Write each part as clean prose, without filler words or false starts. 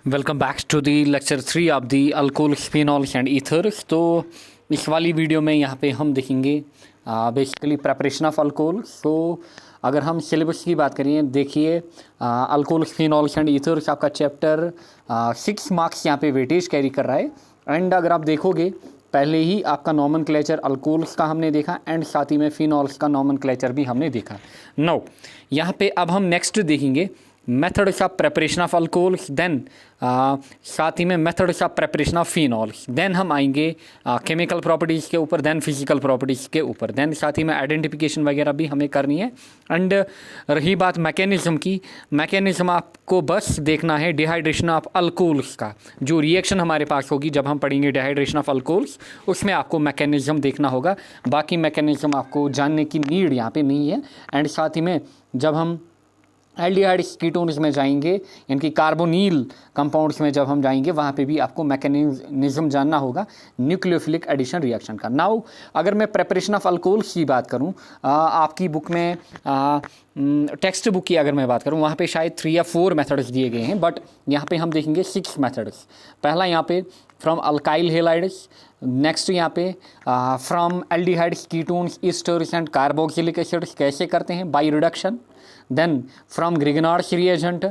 Welcome back to the lecture 3 of the alcohols phenols and ethers. तो इस वाली video में यहाँ पे हम देखेंगे बेसिकली प्रेपरेशन ऑफ अल्कोहल्स। तो अगर हम सिलेबस की बात करें, देखिए अल्कोहल्स फिनॉल्स एंड ईथर्स आपका चैप्टर 6 मार्क्स यहाँ पे वेटेज कैरी कर रहा है। एंड अगर आप देखोगे पहले ही आपका नॉमेनक्लेचर अल्कोहल्स का हमने देखा एंड साथ ही में फिनॉल्स का नॉमेनक्लेचर भी हमने देखा। नाउ यहाँ पे अब हम नेक्स्ट देखेंगे methods of preparation of alcohols, then साथ ही में methods of preparation of phenols, then हम आएंगे केमिकल प्रॉपर्टीज़ के ऊपर, देन फिजिकल प्रॉपर्टीज़ के ऊपर, देन साथ ही में आइडेंटिफिकेशन वगैरह भी हमें करनी है। एंड रही बात मैकेनिज्म की, मैकेनिज्म आपको बस देखना है डिहाइड्रेशन ऑफ अल्कोहल्स का, जो रिएक्शन हमारे पास होगी जब हम पढ़ेंगे डिहाइड्रेशन ऑफ अल्कोहल्स, उसमें आपको मैकेनिज्म देखना होगा। बाकी मैकेनिज्म आपको जानने की नीड यहाँ पे नहीं है। एंड साथ ही में जब हम एल्डिहाइड्स कीटोन्स में जाएंगे, इनकी कार्बोनिल कंपाउंड्स में जब हम जाएंगे, वहाँ पे भी आपको मैकेनिज्म जानना होगा न्यूक्लियोफिलिक एडिशन रिएक्शन का। नाउ अगर मैं प्रेपरेशन ऑफ अल्कोहल्स की बात करूँ, आपकी बुक में टेक्स्ट बुक की अगर मैं बात करूँ, वहाँ पे शायद 3 या 4 मेथड्स दिए गए हैं, बट यहाँ पे हम देखेंगे 6 मेथड्स। पहला यहाँ पे फ्रॉम अल्काइल हेलाइड्स, नेक्स्ट यहाँ पे from aldehydes ketones esters and carboxylic acids कैसे करते हैं by reduction, then from Grignard's reagent,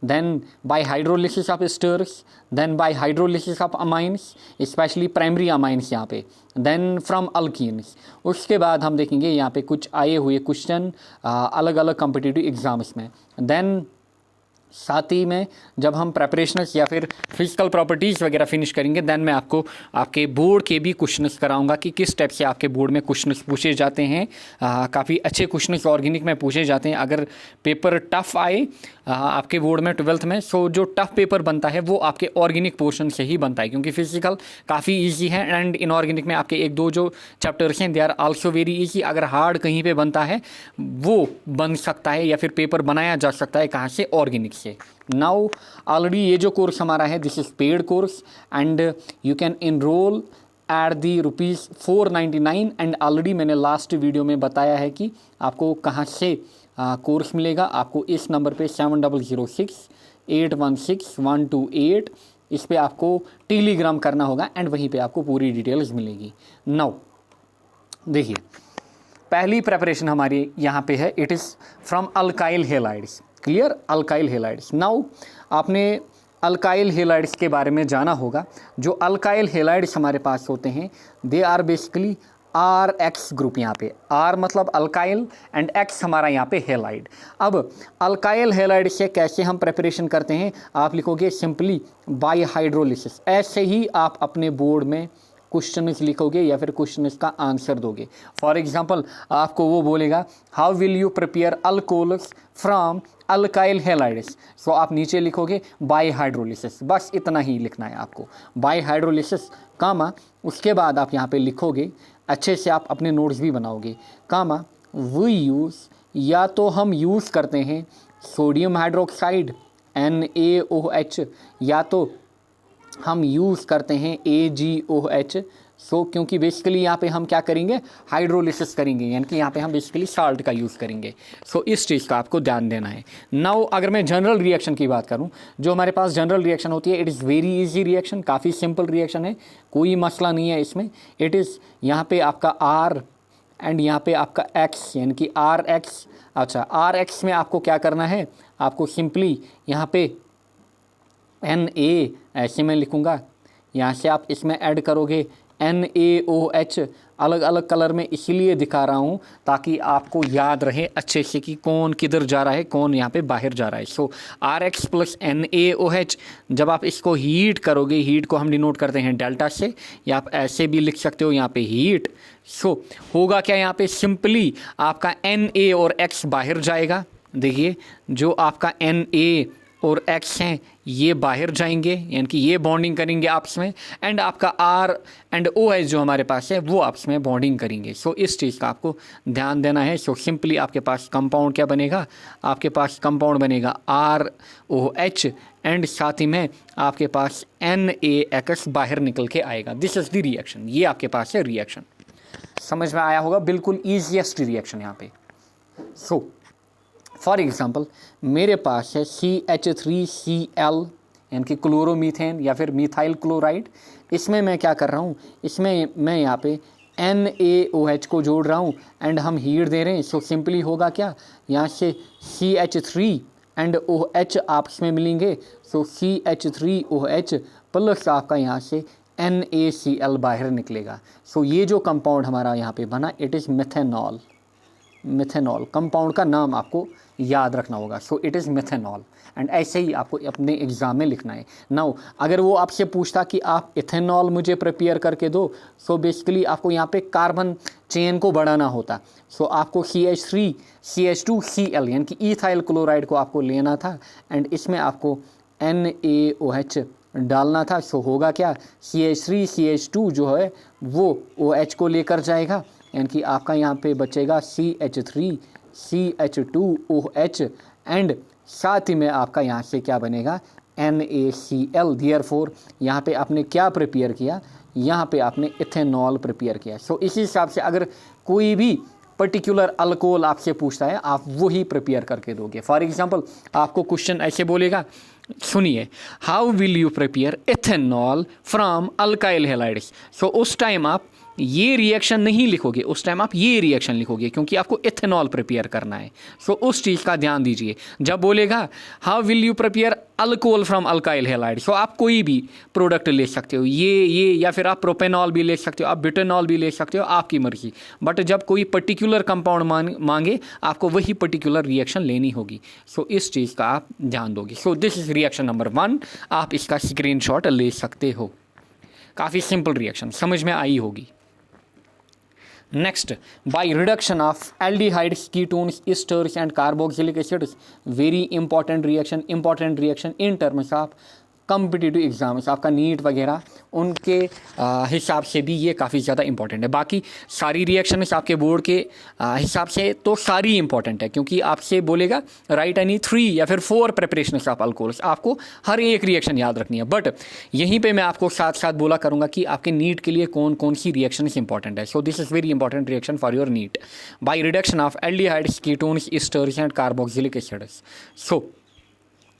then by hydrolysis of esters, then by hydrolysis of amines, especially primary amines यहाँ पे, then from alkenes। उसके बाद हम देखेंगे यहाँ पे कुछ आए हुए क्वेश्चन अलग अलग कॉम्पिटिटिव एग्जाम्स में। देन साथ ही में जब हम प्रेपरेशंस या फिर फिजिकल प्रॉपर्टीज़ वगैरह फिनिश करेंगे, देन मैं आपको आपके बोर्ड के भी क्वेश्चंस कराऊंगा कि किस टाइप से आपके बोर्ड में क्वेश्चंस पूछे जाते हैं। काफ़ी अच्छे क्वेश्चंस ऑर्गेनिक में पूछे जाते हैं। अगर पेपर टफ आए आपके बोर्ड में 12th में, सो जो टफ पेपर बनता है वो आपके ऑर्गेनिक पोर्शन से ही बनता है, क्योंकि फिजिकल काफ़ी ईजी है एंड इनऑर्गेनिक में आपके 1-2 जो चैप्टर्स हैं they are also very easy. अगर हार्ड कहीं पे बनता है वो बन सकता है या फिर पेपर बनाया जा सकता है कहाँ से, ऑर्गेनिक से। नाउ ऑलरेडी ये जो कोर्स हमारा है this is paid course and you can enrol at the ₹499। And already मैंने लास्ट वीडियो में बताया है कि आपको कहाँ से कोर्स मिलेगा। आपको इस नंबर पे 7006816128 इस पे आपको टेलीग्राम करना होगा एंड वहीं पे आपको पूरी डिटेल्स मिलेगी। नाउ देखिए पहली प्रेपरेशन हमारी यहाँ पे है, it is from alkyl halides. Clear, alkyl halides. Now आपने अल्काइल हेलाइड्स के बारे में जाना होगा। जो अल्काइल हेलाइड्स हमारे पास होते हैं they are basically RX group. यहाँ पे R मतलब अल्काइल एंड X हमारा यहाँ पे हेलाइड। अब अल्काइल हेलाइड से कैसे हम प्रेपरेशन करते हैं, आप लिखोगे सिंपली बाय हाइड्रोलिसिस। ऐसे ही आप अपने बोर्ड में क्वेश्चन लिखोगे या फिर क्वेश्चन का आंसर दोगे। फॉर एग्जांपल आपको वो बोलेगा how will you prepare alcohols from alkyl halides, so आप नीचे लिखोगे बाय हाइड्रोलिसिस। बस इतना ही लिखना है आपको, बाय हाइड्रोलिसिस कामा, उसके बाद आप यहाँ पे लिखोगे, अच्छे से आप अपने नोट्स भी बनाओगे, कामा वी यूज़, या तो हम यूज़ करते हैं सोडियम हाइड्रोक्साइड NaOH, या तो हम यूज़ करते हैं AgOH। सो क्योंकि बेसिकली यहाँ पे हम क्या करेंगे, हाइड्रोलिसिस करेंगे, यानी कि यहाँ पे हम बेसिकली साल्ट का यूज़ करेंगे। सो इस चीज़ का आपको ध्यान देना है। नाउ अगर मैं जनरल रिएक्शन की बात करूँ, जो हमारे पास जनरल रिएक्शन होती है, it is very easy reaction, काफ़ी सिंपल रिएक्शन है, कोई मसला नहीं है इसमें। इट इज़ यहाँ पे आपका R एंड यहाँ पे आपका X, यानी कि RX। अच्छा, RX में आपको क्या करना है, आपको सिंपली यहाँ पे Na ऐसे मैं लिखूँगा, यहाँ से आप इसमें ऐड करोगे NaOH। अलग अलग कलर में इसलिए दिखा रहा हूँ ताकि आपको याद रहे अच्छे से कि कौन किधर जा रहा है, कौन यहाँ पे बाहर जा रहा है। सो RX प्लस NaOH, जब आप इसको हीट करोगे, हीट को हम डिनोट करते हैं डेल्टा से, या आप ऐसे भी लिख सकते हो यहाँ पे हीट। सो होगा क्या, यहाँ पे सिंपली आपका Na और X बाहर जाएगा। देखिए जो आपका Na और X हैं ये बाहर जाएंगे, यानी कि ये बॉन्डिंग करेंगे आपस में, एंड आपका R एंड OH जो हमारे पास है वो आपस में बॉन्डिंग करेंगे। सो इस चीज़ का आपको ध्यान देना है। सो सिंपली आपके पास कंपाउंड क्या बनेगा, आपके पास कंपाउंड बनेगा ROH एंड साथ ही में आपके पास NaX बाहर निकल के आएगा। दिस इज़ द रिएक्शन, ये आपके पास है रिएक्शन। समझ में आया होगा, बिल्कुल ईजीएस्ट रिएक्शन यहाँ पे। सो फॉर एग्ज़ाम्पल मेरे पास है CH3Cl यानी कि क्लोरोमीथेन या फिर मिथाइल क्लोराइड, इसमें मैं क्या कर रहा हूँ, इसमें मैं यहाँ पे NaOH को जोड़ रहा हूँ एंड हम हीट दे रहे हैं। सो सिंपली होगा क्या, यहाँ से CH3 एंड OH आपस में मिलेंगे। सो CH3OH प्लस आपका यहाँ से NaCl बाहर निकलेगा। सो ये जो कंपाउंड हमारा यहाँ पे बना, it is methanol. Methanol compound का नाम आपको याद रखना होगा। सो इट इज़ मिथेनॉल एंड ऐसे ही आपको अपने एग्ज़ाम में लिखना है। नाउ अगर वो आपसे पूछता कि आप इथेनॉल मुझे प्रिपेयर करके दो, सो बेसिकली आपको यहाँ पे कार्बन चेन को बढ़ाना होता। सो आपको CH3 CH2Cl यानी कि इथाइल क्लोराइड को आपको लेना था एंड इसमें आपको NaOH डालना था। सो होगा क्या, CH3 CH2 जो है वो OH को लेकर जाएगा, यानी कि आपका यहाँ पे बचेगा CH3 CH2OH एंड साथ ही में आपका यहाँ से क्या बनेगा, NaCl। देयरफॉर यहाँ पे आपने क्या प्रिपेयर किया, यहाँ पे आपने इथेनॉल प्रिपेयर किया। सो इसी हिसाब से अगर कोई भी पर्टिकुलर अल्कोहल आपसे पूछता है, आप वही प्रिपेयर करके दोगे। फॉर एग्जांपल आपको क्वेश्चन ऐसे बोलेगा, सुनिए, how will you prepare ethanol from alkyl halides. So उस टाइम आप ये रिएक्शन नहीं लिखोगे, उस टाइम आप ये रिएक्शन लिखोगे क्योंकि आपको इथेनॉल प्रिपेयर करना है। सो उस चीज़ का ध्यान दीजिए। जब बोलेगा how will you prepare alcohol from alkyl halide, so आप कोई भी प्रोडक्ट ले सकते हो, ये या फिर आप प्रोपेनॉल भी ले सकते हो, आप ब्यूटेनॉल भी ले सकते हो, आपकी मर्जी। बट जब कोई पर्टिकुलर कंपाउंड मांगे, आपको वही पर्टिकुलर रिएक्शन लेनी होगी। सो इस चीज़ का आप ध्यान दोगे। So this is reaction number 1, आप इसका स्क्रीनशॉट ले सकते हो। काफ़ी सिंपल रिएक्शन, समझ में आई होगी। Next, by reduction of aldehydes, ketones, esters and carboxylic acids, very important reaction in terms of competitive exams, आपका नीट वगैरह उनके हिसाब से भी ये काफ़ी ज़्यादा इंपॉर्टेंट है। बाकी सारी रिएक्शंस आपके बोर्ड के हिसाब से तो सारी इंपॉर्टेंट है, क्योंकि आपसे बोलेगा राइट एनी 3 या फिर 4 प्रिपरेशंस ऑफ अल्कोहल्स, आपको हर एक रिएक्शन याद रखनी है। बट यहीं पे मैं आपको साथ साथ बोला करूँगा कि आपके नीट के लिए कौन कौन सी रिएक्शंस इंपॉर्टेंट है। So this is very important reaction for your NEET, by reduction of aldehydes, ketones, esters and carboxylic acids. So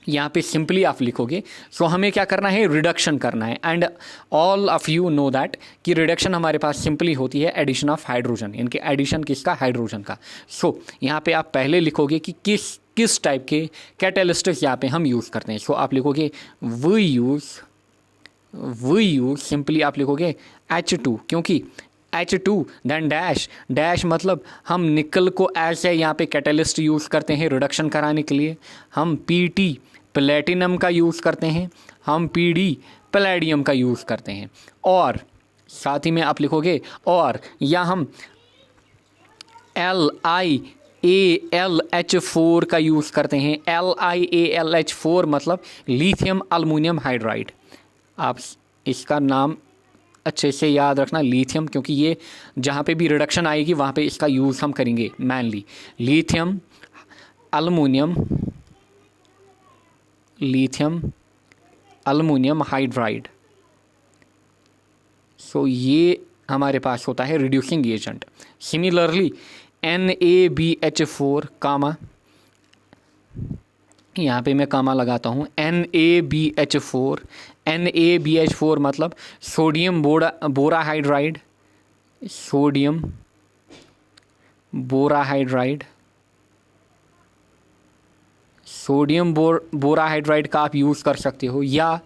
यहाँ पे सिंपली आप लिखोगे। सो हमें क्या करना है, रिडक्शन करना है। And all of you know that कि रिडक्शन हमारे पास सिंपली होती है एडिशन ऑफ हाइड्रोजन, यानी कि एडिशन किसका, हाइड्रोजन का। सो यहाँ पे आप पहले लिखोगे कि किस टाइप के कैटालिस्ट्स यहाँ पे हम यूज़ करते हैं। सो आप लिखोगे वी यूज़ सिंपली आप लिखोगे H2, क्योंकि H2 देन डैश मतलब हम निकल को ऐसे यहाँ पे कैटालिस्ट यूज़ करते हैं रिडक्शन कराने के लिए। हम PT प्लेटिनम का यूज़ करते हैं, हम PD पैलेडियम का यूज़ करते हैं। और साथ ही में आप लिखोगे और या हम LiAlH4 का यूज़ करते हैं। LiAlH4 मतलब लिथियम अल्मुनियम हाइड्राइड। आप इसका नाम अच्छे से याद रखना, लिथियम, क्योंकि ये जहाँ पे भी रिडक्शन आएगी वहाँ पे इसका यूज़ हम करेंगे mainly. Lithium aluminium hydride. So ये हमारे पास होता है रिड्यूसिंग एजेंट। सिमिलरली NaBH4 कामा, यहाँ पे मैं कामा लगाता हूँ, NaBH4 मतलब सोडियम बोराहाइड्राइड, सोडियम बोराहाइड्राइड का आप यूज़ कर सकते हो, या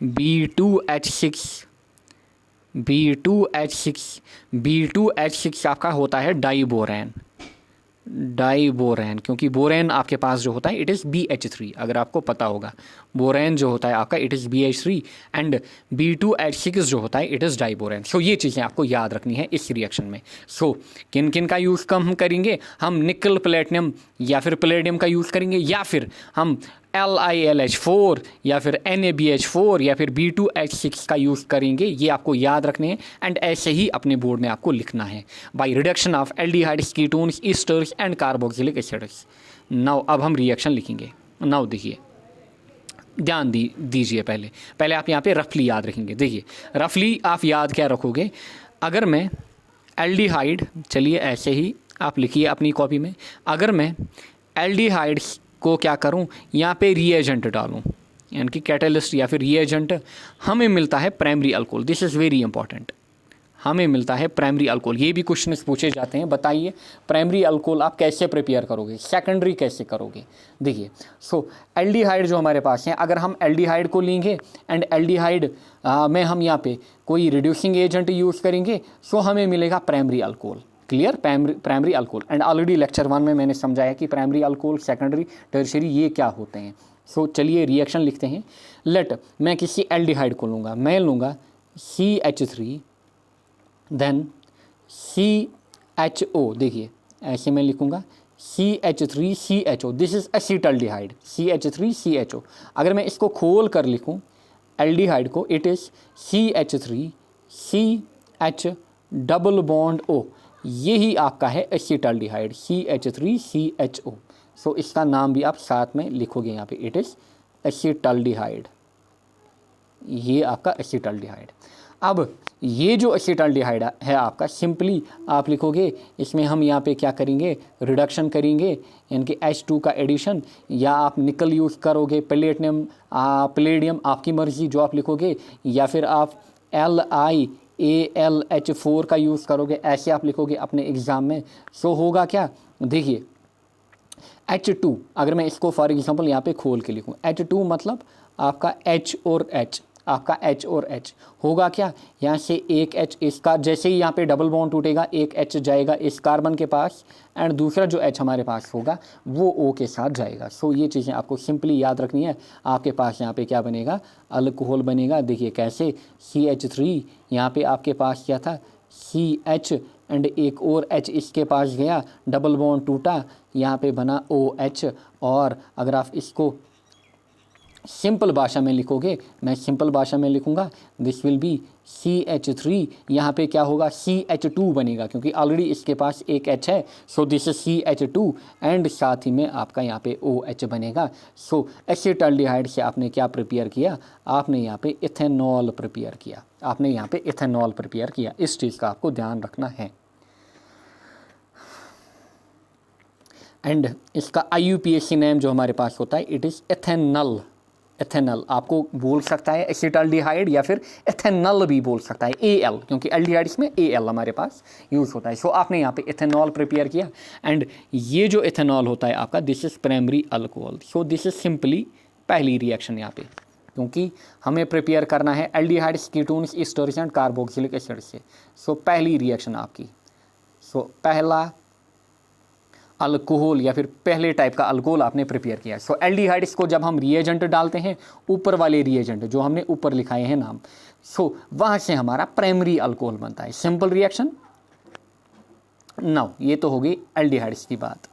B2H6 आपका होता है डाइबोरेन, क्योंकि बोरेन आपके पास जो होता है इट इज़ BH3, अगर आपको पता होगा। बोरेन जो होता है आपका it is BH3 and B2H6 जो होता है इट इज़ डाइबोरेन। सो ये चीज़ें आपको याद रखनी है इस रिएक्शन में। सो किन किन का यूज़ हम करेंगे, हम निकल प्लेटिनम या फिर पैलेडियम का यूज़ करेंगे, या फिर हम LiLH4 या फिर NaBH4 या फिर B2H6 का यूज़ करेंगे। ये आपको याद रखने हैं एंड ऐसे ही अपने बोर्ड में आपको लिखना है, by reduction of aldehydes, ketones, esters and carboxylic acids. Now अब हम रिएक्शन लिखेंगे। नाउ देखिए, ध्यान दीजिए, पहले आप यहाँ पे रफली याद रखेंगे। देखिए रफली आप याद क्या रखोगे, अगर मैं एल्डिहाइड, चलिए ऐसे ही आप लिखिए अपनी कॉपी में, अगर मैं एल्डिहाइड्स को क्या करूं, यहाँ पे रिएजेंट डालूं, यानी कि कैटलिस्ट या फिर रिएजेंट हमें मिलता है primary alcohol. This is very important, हमें मिलता है प्राइमरी अल्कोहल। ये भी क्वेश्चन पूछे जाते हैं, बताइए प्राइमरी अल्कोहल आप कैसे प्रिपेयर करोगे, सेकेंडरी कैसे करोगे। देखिए सो एल्डिहाइड जो हमारे पास हैं, अगर हम एल्डिहाइड को लेंगे एंड एल्डिहाइड में हम यहाँ पे कोई रिड्यूसिंग एजेंट यूज़ करेंगे, सो हमें मिलेगा primary alcohol. Clear, primary alcohol. And already lecture 1 में मैंने समझाया कि प्राइमरी अल्कोहल, सेकेंडरी, टर्शियरी ये क्या होते हैं। सो चलिए रिएक्शन लिखते हैं। लेट मैं किसी एल्डिहाइड को लूँगा, मैं लूँगा CH3 देन CHO। देखिए ऐसे मैं लिखूँगा CH3CHO, this is acetaldehyde, CH3CHO। अगर मैं इसको खोल कर लिखूँ एल्डिहाइड को, it is CH3CH double bond O, यही आपका है एसिटल्डिहाइड, CH3CHO। सो इसका नाम भी आप साथ में लिखोगे यहाँ पे, इट इज़ एसिटल्डिहाइड, ये आपका एसिटल्डिहाइड। अब ये जो एसिटल्डिहाइड है आपका, सिंपली आप लिखोगे, इसमें हम यहाँ पे क्या करेंगे, रिडक्शन करेंगे, यानी कि H2 का एडिशन, या आप निकल यूज़ करोगे, प्लेडियम आपकी मर्ज़ी जो आप लिखोगे, या फिर आप LiAlH4 का यूज़ करोगे, ऐसे आप लिखोगे अपने एग्ज़ाम में। सो होगा क्या, देखिए H2, अगर मैं इसको फॉर एग्जांपल यहाँ पे खोल के लिखूँ, H2 मतलब आपका H और H, आपका H और H होगा क्या, यहाँ से एक H, इसका जैसे ही यहाँ पे डबल बॉन्ड टूटेगा, एक H जाएगा इस कार्बन के पास, एंड दूसरा जो H हमारे पास होगा वो O के साथ जाएगा। सो ये चीज़ें आपको सिंपली याद रखनी है। आपके पास यहाँ पे क्या बनेगा, अल्कोहल बनेगा। देखिए कैसे, CH3 यहाँ पे आपके पास क्या था, CH एंड एक और H इसके पास गया, डबल बॉन्ड टूटा, यहाँ पे बना OH। और अगर आप इसको सिंपल भाषा में लिखोगे, मैं सिंपल भाषा में लिखूंगा, दिस विल बी CH3, यहाँ पे क्या होगा, CH2 बनेगा, क्योंकि ऑलरेडी इसके पास एक H है। So this is CH2 and साथ ही में आपका यहाँ पे OH बनेगा। सो एसिटल्डिहाइड से आपने क्या प्रिपेयर किया, आपने यहाँ पे इथेनॉल प्रिपेयर किया, आपने यहाँ पे इथेनॉल प्रिपेयर किया। इस चीज़ का आपको ध्यान रखना है। एंड इसका IUPAC नेम जो हमारे पास होता है, इट इज़ एथेनल। एथेनल आपको बोल सकता है एसिटल्डिहाइड, या फिर एथेनल भी बोल सकता है, AL, क्योंकि एल्डिहाइड्स में AL हमारे पास यूज़ होता है। सो आपने यहाँ पे एथेनॉल प्रिपेयर किया, एंड ये जो एथेनॉल होता है आपका, this is primary alcohol. So this is simply पहली रिएक्शन यहाँ पे, क्योंकि हमें प्रिपेयर करना है aldehydes, ketones, esters and carboxylic acid से। सो पहली रिएक्शन आपकी, सो पहला अल्कोहल या फिर पहले टाइप का अल्कोहल आपने प्रिपेयर किया। सो एल्डिहाइड्स को जब हम रिएजेंट डालते हैं, ऊपर वाले रिएजेंट जो हमने ऊपर लिखाए हैं नाम, सो वहाँ से हमारा प्राइमरी अल्कोहल बनता है। Simple reaction. नाउ ये तो हो गई एल्डिहाइड्स की बात।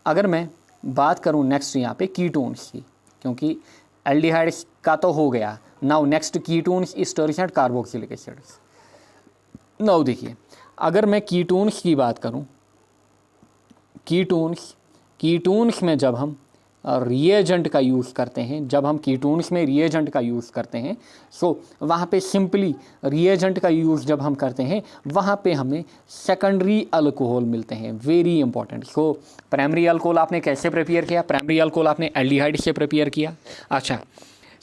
अगर मैं बात करूँ नेक्स्ट यहाँ पे कीटोन्स की, क्योंकि एल्डिहाइड्स का तो हो गया, now next ketones, esters and carboxylic acids. Now देखिए, अगर मैं कीटोन्स की बात करूँ, कीटोन्स में जब हम रिएजेंट का यूज़ करते हैं, जब हम कीटोन्स में रिएजेंट का यूज़ करते हैं, सो वहाँ पे सिंपली रिएजेंट का यूज़ जब हम करते हैं, वहाँ पे हमें सेकेंडरी अल्कोहल मिलते हैं। Very important. So primary alcohol आपने कैसे प्रिपेयर किया, प्राइमरी अल्कोहल आपने एल्डिहाइड से प्रिपेयर किया। अच्छा,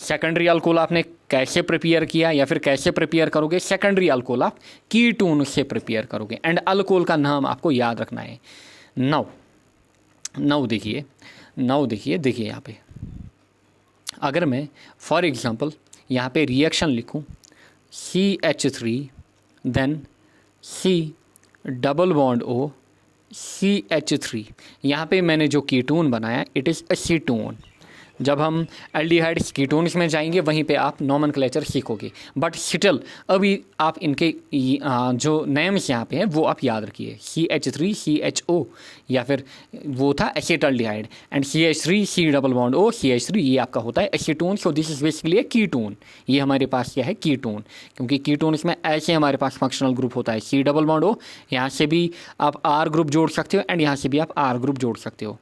सेकेंडरी अल्कोहल आपने कैसे प्रिपेयर किया, या फिर कैसे प्रिपेयर करोगे, सेकेंडरी अल्कोहल आप कीटोन से प्रिपेयर करोगे, एंड अल्कोहल का नाम आपको याद रखना है। नाउ देखिए यहाँ पे, अगर मैं फॉर एग्जांपल यहाँ पे रिएक्शन लिखूँ CH3 then C double bond O CH3, यहाँ पे मैंने जो कीटोन बनाया, इट इज़ एसीटोन। जब हम एल्डिहाइड्स कीटोन्स में जाएंगे, वहीं पे आप नॉमेनक्लेचर सीखोगे, बट स्टिल अभी आप इनके जो नेम्स यहाँ पे हैं वो आप याद रखिए। CH3 CHO, या फिर वो था acetaldehyde, and CH3 C double bond O CH3, ये आपका होता है acetone. So this is basically A ketone. ये हमारे पास क्या है, कीटोन, क्योंकि कीटोन्स में ऐसे हमारे पास फंक्शनल ग्रुप होता है C डबल बॉन्ड O, यहाँ से भी आप R ग्रुप जोड़ सकते हो, एंड यहाँ से भी आप R ग्रुप जोड़ सकते हो।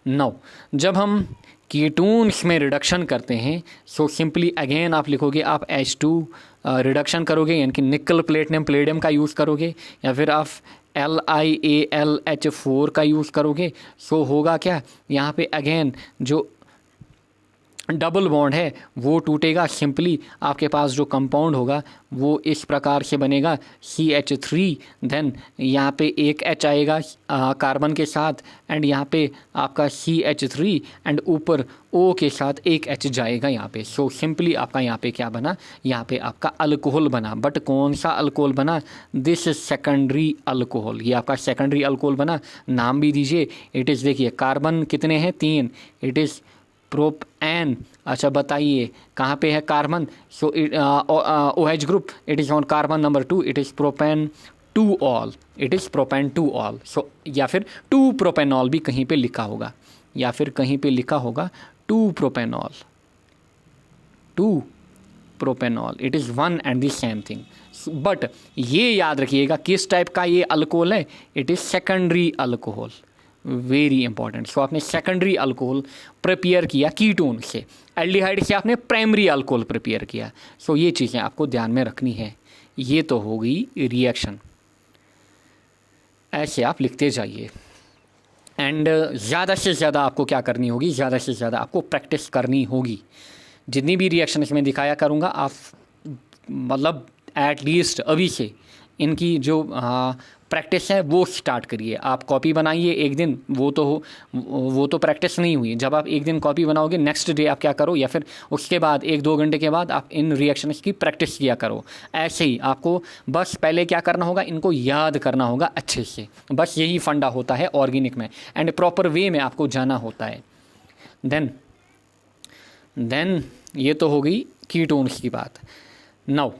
नाउ जब हम कीटोन्स में रिडक्शन करते हैं, सो सिंपली अगेन आप लिखोगे, आप H2 रिडक्शन करोगे, यानी कि निकल प्लेटिनम प्लेडियम का यूज़ करोगे, या फिर आप LiAlH4 का यूज़ करोगे। सो होगा क्या, यहाँ पे अगेन जो डबल बॉन्ड है वो टूटेगा, सिंपली आपके पास जो कंपाउंड होगा वो इस प्रकार से बनेगा CH3, देन यहाँ पे एक H आएगा कार्बन के साथ एंड यहाँ पे आपका CH3 एंड ऊपर O के साथ एक H जाएगा यहाँ पे। सो सिंपली आपका यहाँ पे क्या बना, यहाँ पे आपका अल्कोहल बना। बट कौन सा अल्कोहल बना, दिस इज सेकेंडरी अल्कोहल, ये आपका सेकेंडरी अल्कोहल बना। नाम भी दीजिए, इट इज़, देखिए कार्बन कितने हैं, 3, इट इज़ प्रोपैन। अच्छा बताइए कहाँ पे है carbon, so OH group, it is on carbon number 2, it is propane 2 ol, it is propane 2 ol. So या फिर 2 प्रोपेनॉल भी कहीं पे लिखा होगा, या फिर कहीं पे लिखा होगा 2 propanol, 2 propanol, it is one and the same thing. But ये याद रखिएगा किस टाइप का ये अल्कोहल है, it is secondary alcohol, very important. So आपने सेकेंडरी अल्कोहल प्रिपेयर किया कीटोन से, एल्डिहाइड से आपने प्राइमरी अल्कोहल प्रिपेयर किया। सो ये चीज़ें आपको ध्यान में रखनी है। ये तो हो गई रिएक्शन, ऐसे आप लिखते जाइए। एंड ज़्यादा से ज़्यादा आपको क्या करनी होगी, ज़्यादा से ज़्यादा आपको प्रैक्टिस करनी होगी। जितनी भी रिएक्शन इसमें दिखाया करूँगा आप मतलब एटलीस्ट अभी से इनकी जो प्रैक्टिस है वो स्टार्ट करिए। आप कॉपी बनाइए एक दिन, वो तो प्रैक्टिस नहीं हुई। जब आप एक दिन कॉपी बनाओगे, नेक्स्ट डे आप क्या करो, या फिर उसके बाद 1-2 घंटे के बाद आप इन रिएक्शंस की प्रैक्टिस किया करो। ऐसे ही आपको बस पहले क्या करना होगा, इनको याद करना होगा अच्छे से। बस यही फंडा होता है ऑर्गेनिक में, एंड प्रॉपर वे में आपको जाना होता है। देन ये तो हो गई कीटोन्स की बात। नाउ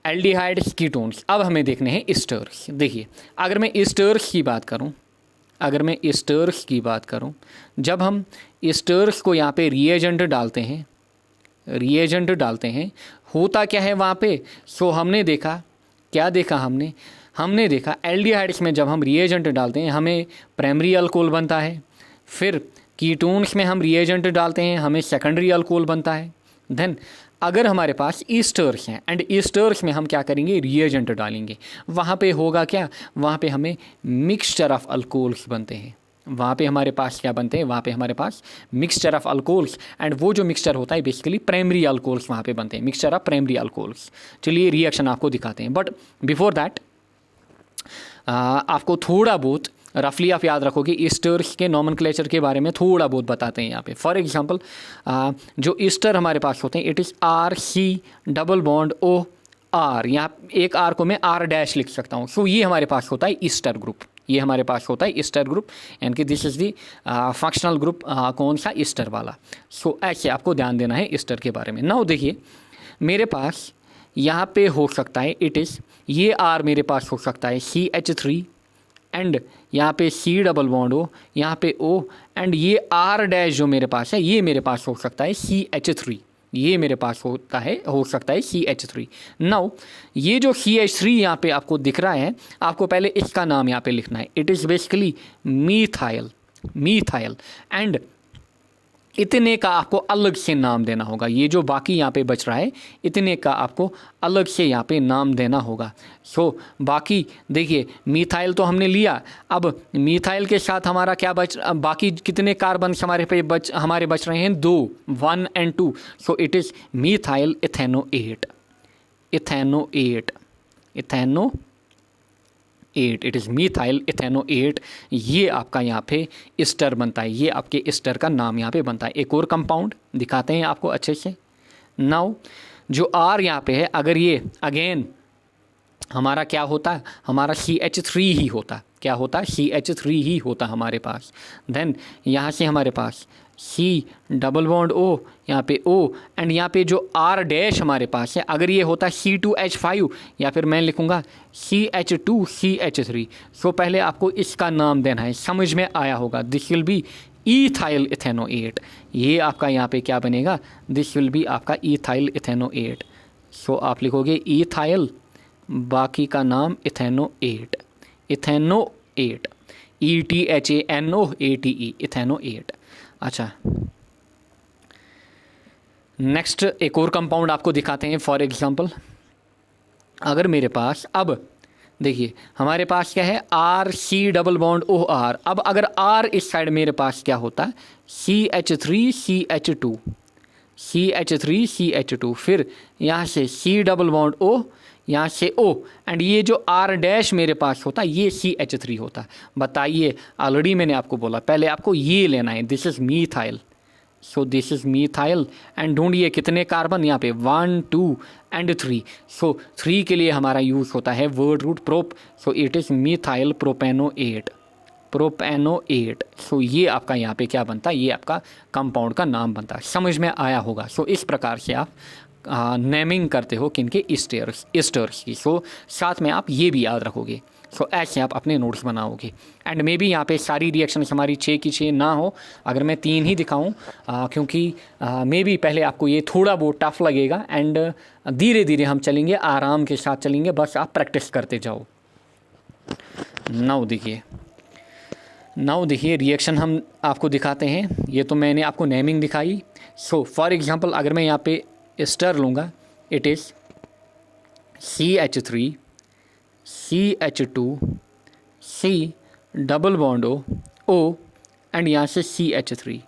एल्डिहाइड्स, कीटोन्स, अब हमें देखने हैं ईस्टर्स। देखिए अगर मैं ईस्टर्स की बात करूं, जब हम ईस्टर्स को यहाँ पे रिएजेंट डालते हैं, होता क्या है वहाँ पे। सो हमने देखा, क्या देखा हमने देखा एल्डिहाइड्स में जब हम रिएजेंट डालते हैं हमें प्राइमरी अल्कोहल बनता है, फिर कीटोन्स में हम रिएजेंट डालते हैं हमें सेकेंडरी अल्कोहल बनता है। देन अगर हमारे पास ईस्टर्स हैं एंड ईस्टर्स में हम क्या करेंगे, रिएजेंट डालेंगे, वहाँ पे होगा क्या, वहाँ पे हमें मिक्सचर ऑफ अल्कोहल्स बनते हैं। वहाँ पे हमारे पास क्या बनते हैं, वहाँ पे हमारे पास मिक्सचर ऑफ अल्कोहल्स, एंड वो जो मिक्सचर होता है बेसिकली प्राइमरी अल्कोहल्स वहाँ पे बनते हैं, मिक्सचर ऑफ प्राइमरी अल्कोहल्स। चलिए रिएक्शन आपको दिखाते हैं, बट बिफोर दैट आपको थोड़ा बहुत रफली आप याद रखोगे ईस्टर्स के नॉमेनक्लेचर के बारे में थोड़ा बहुत बताते हैं यहाँ पे। फॉर एग्जांपल जो ईस्टर हमारे पास होते हैं, इट इज़ RC_O_R, यहाँ एक R को मैं R- लिख सकता हूँ। सो ये हमारे पास होता है ईस्टर ग्रुप, यानी कि this is the functional group, कौन सा, ईस्टर वाला। सो ऐसे आपको ध्यान देना है ईस्टर के बारे में। नाउ देखिए मेरे पास यहाँ पे हो सकता है इट इज़, ये R मेरे पास हो सकता है CH3 एंड यहाँ पे C_O, यहाँ पे O, एंड ये R- जो मेरे पास है ये मेरे पास हो सकता है CH3, ये मेरे पास हो सकता है CH3। नाउ ये जो CH3 यहाँ पे आपको दिख रहा है, आपको पहले इसका नाम यहाँ पे लिखना है। It is basically methyl, and इतने का आपको अलग से नाम देना होगा। ये जो बाकी यहाँ पे बच रहा है, इतने का आपको अलग से यहाँ पे नाम देना होगा। सो बाकी देखिए मीथाइल तो हमने लिया, अब मीथाइल के साथ हमारा क्या बाकी कितने कार्बन हमारे बच रहे हैं, 2, 1 and 2। So it is methyl ethanoate, it is methyl ethanoate. ये आपका यहाँ पे ईस्टर बनता है, ये आपके ईस्टर का नाम यहाँ पे बनता है। एक और कंपाउंड दिखाते हैं आपको अच्छे से। नाउ जो R यहाँ पे है, अगर ये अगेन हमारा क्या होता, हमारा CH3 ही होता, क्या होता, CH3 ही होता हमारे पास। देन यहाँ से हमारे पास C_O, यहाँ पे O, एंड यहाँ पे जो R- हमारे पास है, अगर ये होता C2H5 या फिर मैं लिखूँगा CH2CH3। सो पहले आपको इसका नाम देना है, समझ में आया होगा। This will B ethyl ethanoate, ये आपका यहाँ पे क्या बनेगा, दिस विल बी आपका ईथाइल इथेनोएट। सो आप लिखोगे ईथाइल, बाकी का नाम इथेनोएट, ETHANOATE, इथेनोएट। अच्छा नेक्स्ट एक और कंपाउंड आपको दिखाते हैं। फॉर एग्जांपल अगर मेरे पास, अब देखिए हमारे पास क्या है, RC_OR। अब अगर R इस साइड मेरे पास क्या होता है, CH3CH2, CH3CH2, फिर यहाँ से C डबल बॉन्ड O, यहाँ से O, एंड ये जो R डैश मेरे पास होता है ये CH3 होता। बताइए, ऑलरेडी मैंने आपको बोला पहले आपको ये लेना है, this is methyl, so this is methyl, and ढूंढिए कितने कार्बन यहाँ पे 1 2 एंड 3। सो 3 के लिए हमारा यूज़ होता है word root prop, so it is methyl propanoate, propanoate. So ये आपका यहाँ पे क्या बनता है, ये आपका कंपाउंड का नाम बनता है। समझ में आया होगा। सो इस प्रकार से आप नेमिंग करते हो किनके, एस्टर्स की। सो साथ में आप ये भी याद रखोगे। सो ऐसे आप अपने नोट्स बनाओगे। एंड मे बी यहाँ पे सारी रिएक्शन हमारी 6 की 6 ना हो, अगर मैं 3 ही दिखाऊँ, क्योंकि मे बी पहले आपको ये थोड़ा बहुत टफ लगेगा, एंड धीरे धीरे हम चलेंगे, आराम के साथ चलेंगे, बस आप प्रैक्टिस करते जाओ। नाउ देखिए रिएक्शन हम आपको दिखाते हैं। ये तो मैंने आपको नेमिंग दिखाई। सो फॉर एग्जांपल अगर मैं यहाँ पे स्टर लूँगा, it is CH3 CH2 C double bond O and यहाँ से CH3।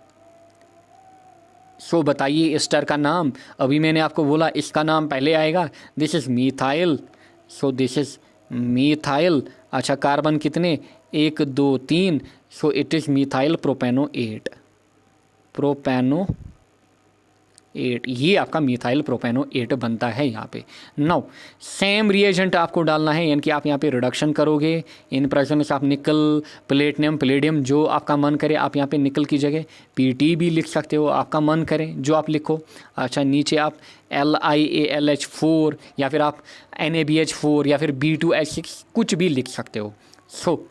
सो बताइए स्टर का नाम, अभी मैंने आपको बोला इसका नाम पहले आएगा, this is methyl, so this is methyl. अच्छा कार्बन कितने, 1 2 3, so it is methyl propanoate, ये आपका मीथाइल प्रोपेनोएट बनता है यहाँ पे। नाउ सेम रिएजेंट आपको डालना है, यानी कि आप यहाँ पे रिडक्शन करोगे इन प्रेजेंस आप निकल, प्लेटिनम, पैलेडियम, जो आपका मन करे आप यहाँ पे निकल की जगह PT भी लिख सकते हो, आपका मन करे जो आप लिखो। अच्छा नीचे आप LiAlH4 या फिर आप NaBH4 या फिर B2H6 कुछ भी लिख सकते हो। सो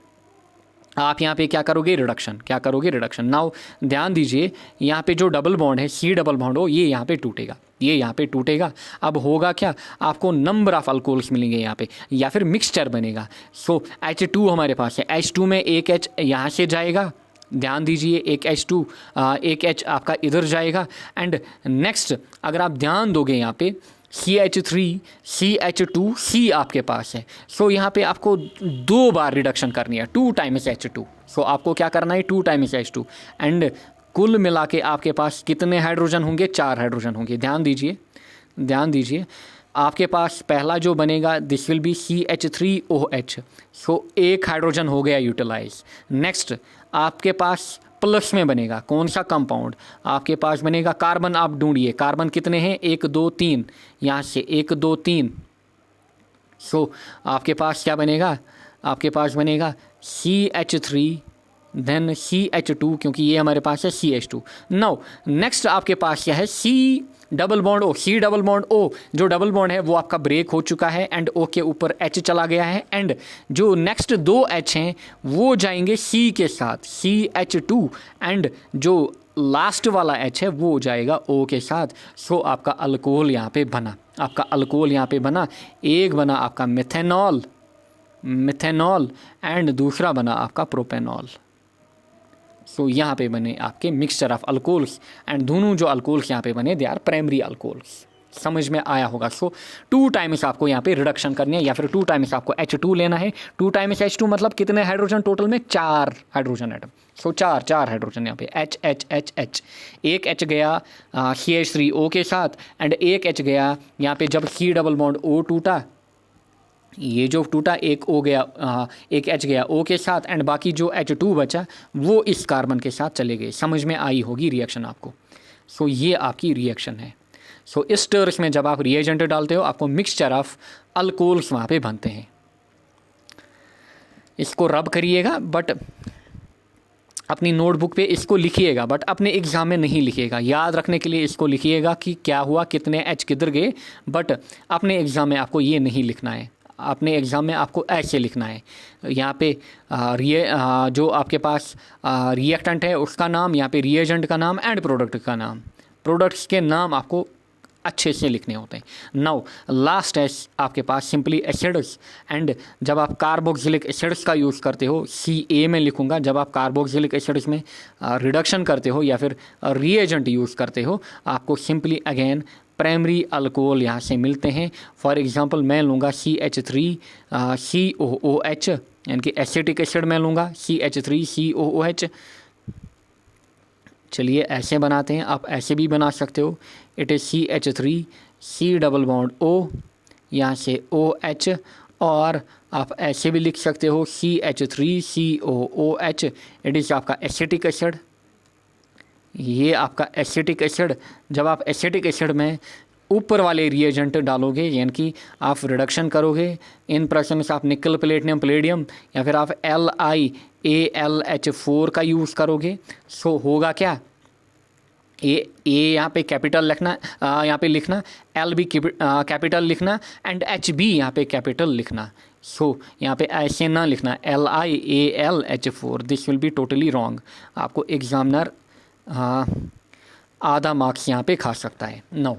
आप यहाँ पे क्या करोगे, रिडक्शन। नाउ ध्यान दीजिए यहाँ पे जो डबल बॉन्ड है C डबल बॉन्ड हो, ये यहाँ पे टूटेगा, अब होगा क्या, आपको नंबर ऑफ अल्कोहल्स मिलेंगे यहाँ पे, या फिर मिक्सचर बनेगा। सो H2 हमारे पास है, H2 में एक H यहाँ से जाएगा, ध्यान दीजिए एक H2, एक H आपका इधर जाएगा, एंड नेक्स्ट अगर आप ध्यान दोगे यहाँ पे CH3 CH2 C आपके पास है। सो यहाँ पे आपको 2 बार रिडक्शन करनी है, 2 टाइम्स H2। सो आपको क्या करना है, 2 टाइम्स H2, एंड कुल मिला के आपके पास कितने हाइड्रोजन होंगे, 4 हाइड्रोजन होंगे। ध्यान दीजिए आपके पास पहला जो बनेगा this will B CH3OH, so 1 hydrogen हो गया यूटिलाइज। नेक्स्ट आपके पास प्लस में बनेगा कौन सा कंपाउंड, आपके पास बनेगा कार्बन। आप ढूंढिए कार्बन कितने हैं, 1 2 3, यहाँ से 1 2 3। सो आपके पास क्या बनेगा, आपके पास बनेगा CH3 देन CH2, क्योंकि ये हमारे पास है CH2। नाउ नेक्स्ट आपके पास क्या है, C डबल बॉन्ड O, जो डबल बॉन्ड है वो आपका ब्रेक हो चुका है, एंड O के ऊपर H चला गया है, एंड जो नेक्स्ट 2 H हैं वो जाएंगे C के साथ, CH2, एंड जो लास्ट वाला H है वो जाएगा O के साथ। सो आपका अल्कोहल यहाँ पे बना, एक बना आपका मिथेनॉल एंड दूसरा बना आपका प्रोपेनॉल। सो यहाँ पे बने आपके मिक्सचर ऑफ अल्कोहल्स, एंड दोनों जो अल्कोहल्स यहाँ पे बने दे आर प्राइमरी अल्कोहल्स। समझ में आया होगा। सो 2 टाइम्स आपको यहाँ पे रिडक्शन करनी है, या फिर 2 टाइम्स आपको H2 लेना है। 2 टाइम्स H2 मतलब कितने हाइड्रोजन टोटल में, 4 हाइड्रोजन एटम। सो 4 हाइड्रोजन यहाँ पे H। एक H गया CH3O के साथ, एंड एक H गया यहाँ पे जब C डबल बॉन्ड O टूटा, ये जो टूटा एक O गया, एक H गया O के साथ, एंड बाकी जो H2 बचा वो इस कार्बन के साथ चले गए। समझ में आई होगी रिएक्शन आपको। सो ये आपकी रिएक्शन है। सो इस टर्म्स में जब आप रिएजेंट डालते हो आपको मिक्सचर ऑफ अल्कोहल्स वहाँ पे बनते हैं। इसको रब करिएगा, बट अपनी नोटबुक पे इसको लिखिएगा, बट अपने एग्ज़ाम में नहीं लिखिएगा। याद रखने के लिए इसको लिखिएगा कि क्या हुआ, कितने H किधर गए, बट अपने एग्ज़ाम में आपको ये नहीं लिखना है। अपने एग्ज़ाम में आपको ऐसे लिखना है, यहाँ पे जो आपके पास रिएक्टेंट है उसका नाम, यहाँ पे रिएजेंट का नाम, एंड प्रोडक्ट का नाम। प्रोडक्ट्स के नाम आपको अच्छे से लिखने होते हैं। नाउ लास्ट है आपके पास सिंपली एसिड्स, एंड जब आप कार्बोक्सिलिक एसिड्स का यूज़ करते हो, CA में लिखूँगा, जब आप कार्बोक्सिलिक एसिड्स में रिडक्शन करते हो या फिर रिएजेंट यूज़ करते हो, आपको सिंपली अगेन प्राइमरी अल्कोहल यहाँ से मिलते हैं। फॉर एग्जांपल मैं लूँगा CH3COOH, यानी कि एसिटिक एसिड मैं लूँगा CH3COOH, चलिए ऐसे बनाते हैं, आप ऐसे भी बना सकते हो। It is CH3 C double bond O, यहाँ से OH, और आप ऐसे भी लिख सकते हो CH3 COOH। इट इज़ आपका एसिटिक एसिड। ये आपका एसिटिक एसिड, जब आप एसिटिक एसिड में ऊपर वाले रिएजेंट डालोगे, यानी कि आप रिडक्शन करोगे इन प्रेजेंस आप निकल प्लेटिनम पैलेडियम, या फिर आप LiAlH4 का यूज़ करोगे, सो होगा क्या, ए यहाँ पे कैपिटल लिखना, यहाँ पे लिखना, एल भी कैपिटल लिखना, एंड एच भी यहाँ पे कैपिटल लिखना। सो यहाँ पे ऐसे ना लिखना LiAlH4, this will be totally wrong. आपको एग्जामिनर आधा मार्क्स यहाँ पे खा सकता है। नो,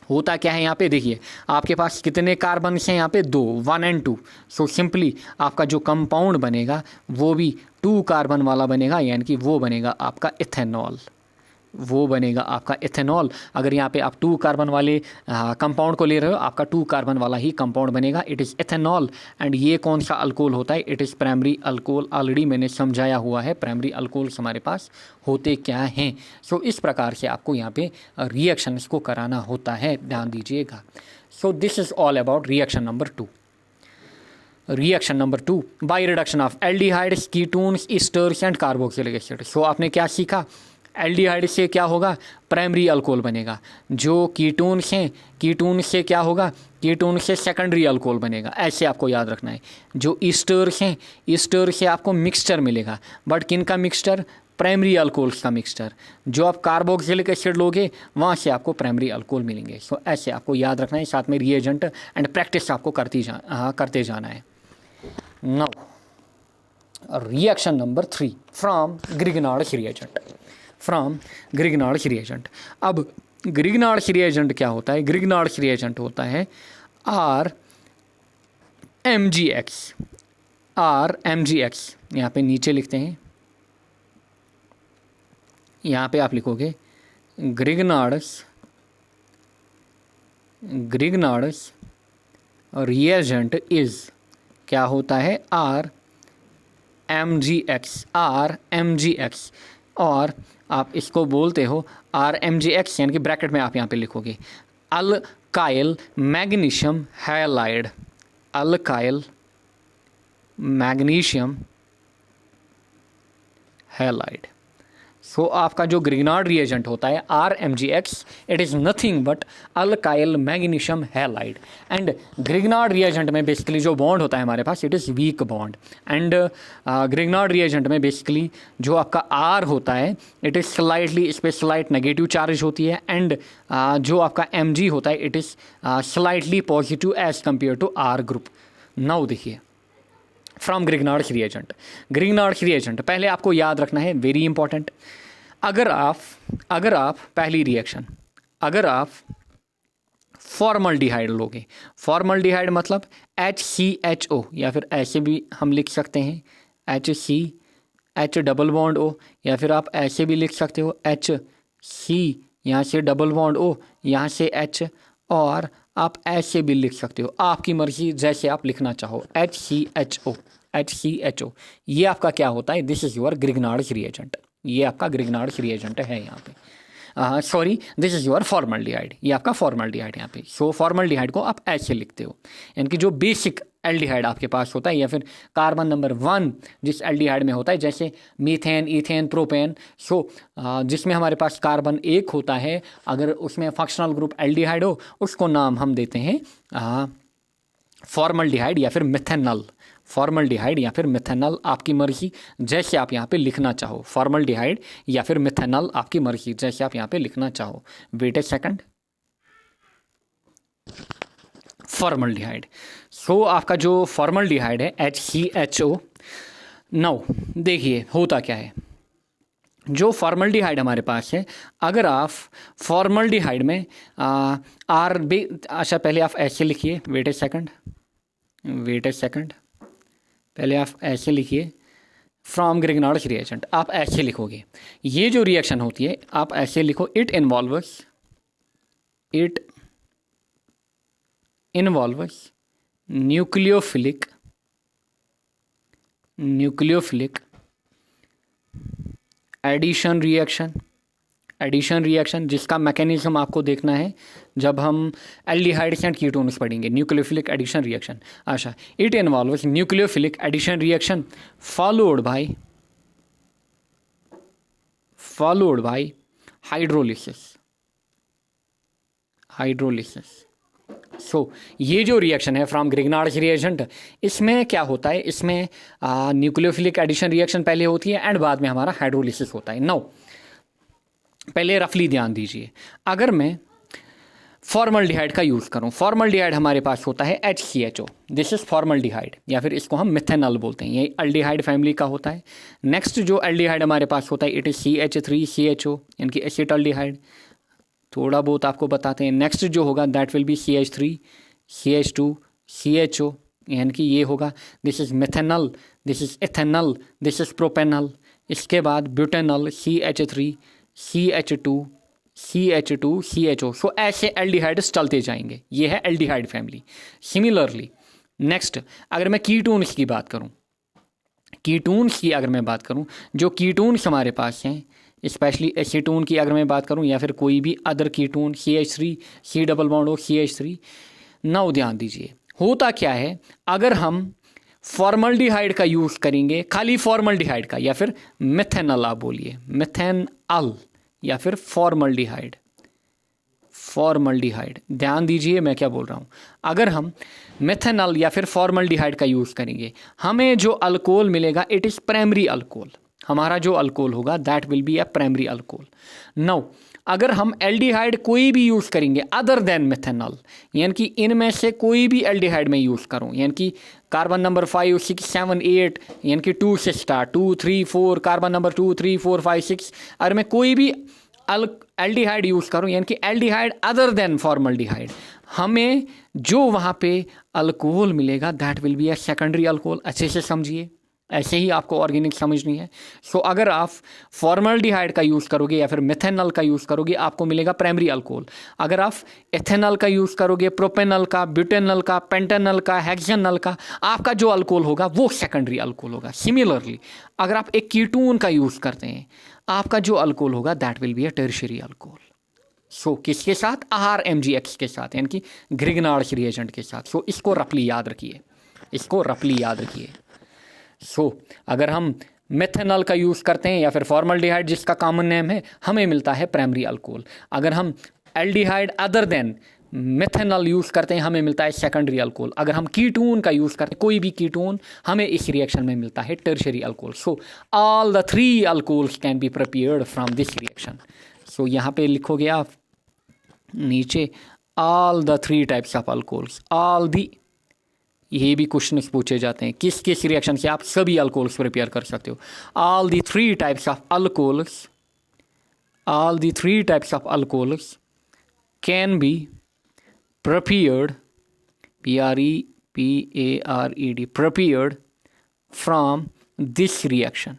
होता क्या है यहाँ पे देखिए, आपके पास कितने कार्बन हैं यहाँ पे, 2, 1 and 2। सो सिंपली आपका जो कंपाउंड बनेगा वो भी 2 कार्बन वाला बनेगा, यानी कि वो बनेगा आपका इथेनॉल, वो बनेगा आपका इथेनॉल। अगर यहाँ पे आप 2 कार्बन वाले कंपाउंड को ले रहे हो, आपका 2 कार्बन वाला ही कंपाउंड बनेगा, इट इज़ इथेनॉल। एंड ये कौन सा अल्कोहल होता है, it is primary alcohol. Already मैंने समझाया हुआ है प्राइमरी अल्कोहल्स हमारे पास होते क्या हैं। सो इस प्रकार से आपको यहाँ पे रिएक्शंस को कराना होता है, ध्यान दीजिएगा। So this is all about reaction number 2। Reaction number 2, by reduction of aldehydes, ketones, esters and carboxylic acid. So आपने क्या सीखा, एल्डिहाइड से क्या होगा, प्राइमरी अल्कोहल बनेगा। जो कीटोन्स हैं, कीटोन से क्या होगा, कीटोन से सेकेंडरी अल्कोहल बनेगा, ऐसे आपको याद रखना है। जो ईस्टर्स हैं, ईस्टर से आपको मिक्सचर मिलेगा, बट किन का मिक्सचर, प्राइमरी अल्कोहल्स का मिक्सचर। जो आप कार्बोक्सिलिक एसिड लोगे वहाँ से आपको प्राइमरी अल्कोहल मिलेंगे। सो ऐसे आपको याद रखना है, साथ में रिएजेंट एंड प्रैक्टिस आपको करते जाना है। Now reaction number 3 from Grignard's reagent, from Grignard's reagent. अब ग्रिग्नार्ड्स रिएजेंट क्या होता है, ग्रिग्नार्ड्स रिएजेंट होता है RMgX, RMgX। यहाँ पे नीचे लिखते हैं, यहाँ पे आप लिखोगे ग्रिग्नार्ड्स रिएजेंट इज, क्या होता है, RMgX, और आप इसको बोलते हो RMgX, यानी कि ब्रैकेट में आप यहाँ पे लिखोगे alkyl magnesium halide, alkyl magnesium halide. So आपका जो ग्रिग्नार्ड रिएजेंट होता है RMgX, it is nothing but alkyl magnesium halide. And Grignard reagent में बेसिकली जो बॉन्ड होता है हमारे पास, it is weak bond. And Grignard reagent में बेसिकली जो आपका R होता है, इट इज़ स्लाइटली, इस पर स्लाइट नेगेटिव चार्ज होती है। एंड जो आपका Mg होता है, it is slightly positive as compared to R group. Now देखिए, from Grignard's reagent, Grignard's reagent पहले आपको याद रखना है, वेरी इंपॉर्टेंट। अगर आप पहली रिएक्शन, अगर आप फॉर्मल्डिहाइड लोगे, फॉर्मल्डिहाइड मतलब HCHO, या फिर ऐसे भी हम लिख सकते हैं H डबल बॉन्ड O, या फिर आप ऐसे भी लिख सकते हो HC, यहाँ से डबल बॉन्ड O, यहाँ से H, और आप ऐसे भी लिख सकते हो, आपकी मर्जी, जैसे आप लिखना चाहो HCHO। ये आपका क्या होता है, this is your Grignard's reagent, ये आपका ग्रिग्नार्ड्स रिएजेंट है यहाँ पे। Sorry, this is your formaldehyde, ये आपका फॉर्मल्डिहाइड यहाँ पे। सो फॉर्मल्डिहाइड को आप ऐसे लिखते हो, यानी कि जो बेसिक एल्डिहाइड आपके पास होता है, या फिर कार्बन नंबर 1 जिस एल्डिहाइड में होता है, जैसे मीथेन, इथेन, प्रोपेन। सो जिसमें हमारे पास कार्बन 1 होता है, अगर उसमें फंक्शनल ग्रुप एल्डिहाइड हो, उसको नाम हम देते हैं फॉर्मल्डिहाइड या फिर मिथेनॉल। फॉर्मल्डिहाइड या फिर मिथेनॉल, आपकी मर्जी, जैसे आप यहाँ पे लिखना चाहो, फॉर्मल्डिहाइड या फिर मिथेनॉल, आपकी मर्जी, जैसे आप यहाँ पे लिखना चाहो। वेट ए सेकंड, फॉर्मल्डिहाइड। सो आपका जो फॉर्मल्डिहाइड है HCHO। नाउ देखिए होता क्या है, जो फॉर्मल्डिहाइड हमारे पास है, अगर आप फॉर्मल्डिहाइड में अच्छा पहले आप ऐसे लिखिए, वेट ए सेकंड, पहले आप ऐसे लिखिए, फ्रॉम ग्रिग्नार्ड्स रिएजेंट, आप ऐसे लिखोगे। ये जो रिएक्शन होती है, आप ऐसे लिखो, it involves nucleophilic addition reaction, addition reaction जिसका मैकेनिज्म आपको देखना है जब हम एल्डिहाइड्स एंड कीटोन्स पढ़ेंगे। न्यूक्लियोफिलिक एडिशन रिएक्शन, अच्छा, it involves nucleophilic addition reaction followed by hydrolysis. So ये जो रिएक्शन है फ्रॉम ग्रिग्नार्ड्स रिएजेंट, इसमें क्या होता है, इसमें न्यूक्लियोफिलिक एडिशन रिएक्शन पहले होती है एंड बाद में हमारा हाइड्रोलिसिस होता है। नाउ पहले रफली ध्यान दीजिए, अगर मैं फॉर्मल्डिहाइड का यूज़ करूं, फॉर्मल्डिहाइड हमारे पास होता है HCHO, दिस इज फॉर्मल्डिहाइड, या फिर इसको हम मिथेनॉल बोलते हैं, ये एल्डिहाइड फैमिली का होता है। नेक्स्ट जो एल्डिहाइड हमारे पास होता है इट इज़ CH3CHO, यानी कि एसिटाल्डिहाइड, थोड़ा बहुत आपको बताते हैं। नेक्स्ट जो होगा दैट विल बी CH3CH2CHO, यानी कि ये होगा this is methanol, this is ethanol, this is propanol. इसके बाद ब्यूटेनॉल, CH3CH2CHO। सो ऐसे एल्डिहाइड्स चलते जाएंगे, ये है एल्डिहाइड फैमिली। सिमिलरली नेक्स्ट अगर मैं कीटोन्स की बात करूं, कीटोन्स की अगर मैं बात करूं, जो कीटोन्स हमारे पास हैं, स्पेशली एसीटोन की अगर मैं बात करूं या फिर कोई भी other ketone, CH3 C double bond हो CH3। नाउ ध्यान दीजिए होता क्या है, अगर हम फॉर्मल्डिहाइड का यूज़ करेंगे, खाली फॉर्मल्डिहाइड का, या फिर मिथेनॉल आप बोलिए, मिथेनॉल या फिर फॉर्मल्डिहाइड, ध्यान दीजिए मैं क्या बोल रहा हूँ। अगर हम मिथेनॉल या फिर फॉर्मल्डिहाइड का यूज़ करेंगे, हमें जो अल्कोहल मिलेगा इट इज़ प्राइमरी अल्कोहल, हमारा जो अल्कोहल होगा that will be a primary alcohol. Now अगर हम एल्डिहाइड कोई भी यूज़ करेंगे अदर देन मिथेनॉल, यानी कि इनमें से कोई भी एल्डिहाइड में यूज़ करूँ, यानी कि कार्बन नंबर 5 6 7 8, यानी कि 2 से स्टार्ट 2 3 4, कार्बन नंबर 2 3 4 5 6, अगर मैं कोई भी एल्डिहाइड यूज़ करूँ, यानी कि एल्डिहाइड अदर देन फॉर्मल्डिहाइड, हमें जो वहाँ पे अल्कोहल मिलेगा that will be a secondary alcohol. अच्छे से समझिए, ऐसे ही आपको ऑर्गेनिक समझनी है। सो अगर आप फॉर्मल्डिहाइड का यूज़ करोगे या फिर मिथेनॉल का यूज़ करोगे, आपको मिलेगा प्राइमरी अल्कोहल। अगर आप एथेनॉल का यूज़ करोगे, प्रोपेनॉल का, ब्यूटेनॉल का, पेंटेनॉल का, हेक्सेनॉल का, आपका जो अल्कोहल होगा वो सेकेंडरी अल्कोहल होगा। सिमिलरली अगर आप एक कीटोन का यूज़ करते हैं, आपका जो अल्कोहल होगा that will be a tertiary alcohol. So किसके साथ, RMgX के साथ, यानी कि ग्रिग्नार्ड्स रिएजेंट के साथ। सो इसको रफली याद रखिए, सो अगर हम मेथेनॉल का यूज़ करते हैं या फिर फॉर्मल्डिहाइड जिसका कॉमन नेम है, हमें मिलता है प्राइमरी अल्कोहल। अगर हम aldehyde other than methanol use करते हैं, हमें मिलता है सेकेंडरी अल्कोहल। अगर हम कीटोन का यूज़ करते हैं, कोई भी कीटोन, हमें इस रिएक्शन में मिलता है tertiary alcohol. So all the 3 alcohols can be prepared from this reaction. So यहाँ पे लिखोगे आप नीचे all the 3 types of alcohols, all the, ये भी क्वेश्चन पूछे जाते हैं किस किस रिएक्शन से आप सभी अल्कोहल्स प्रिपेयर कर सकते हो। All the 3 types of alcohols can B prepared, prepared from this reaction।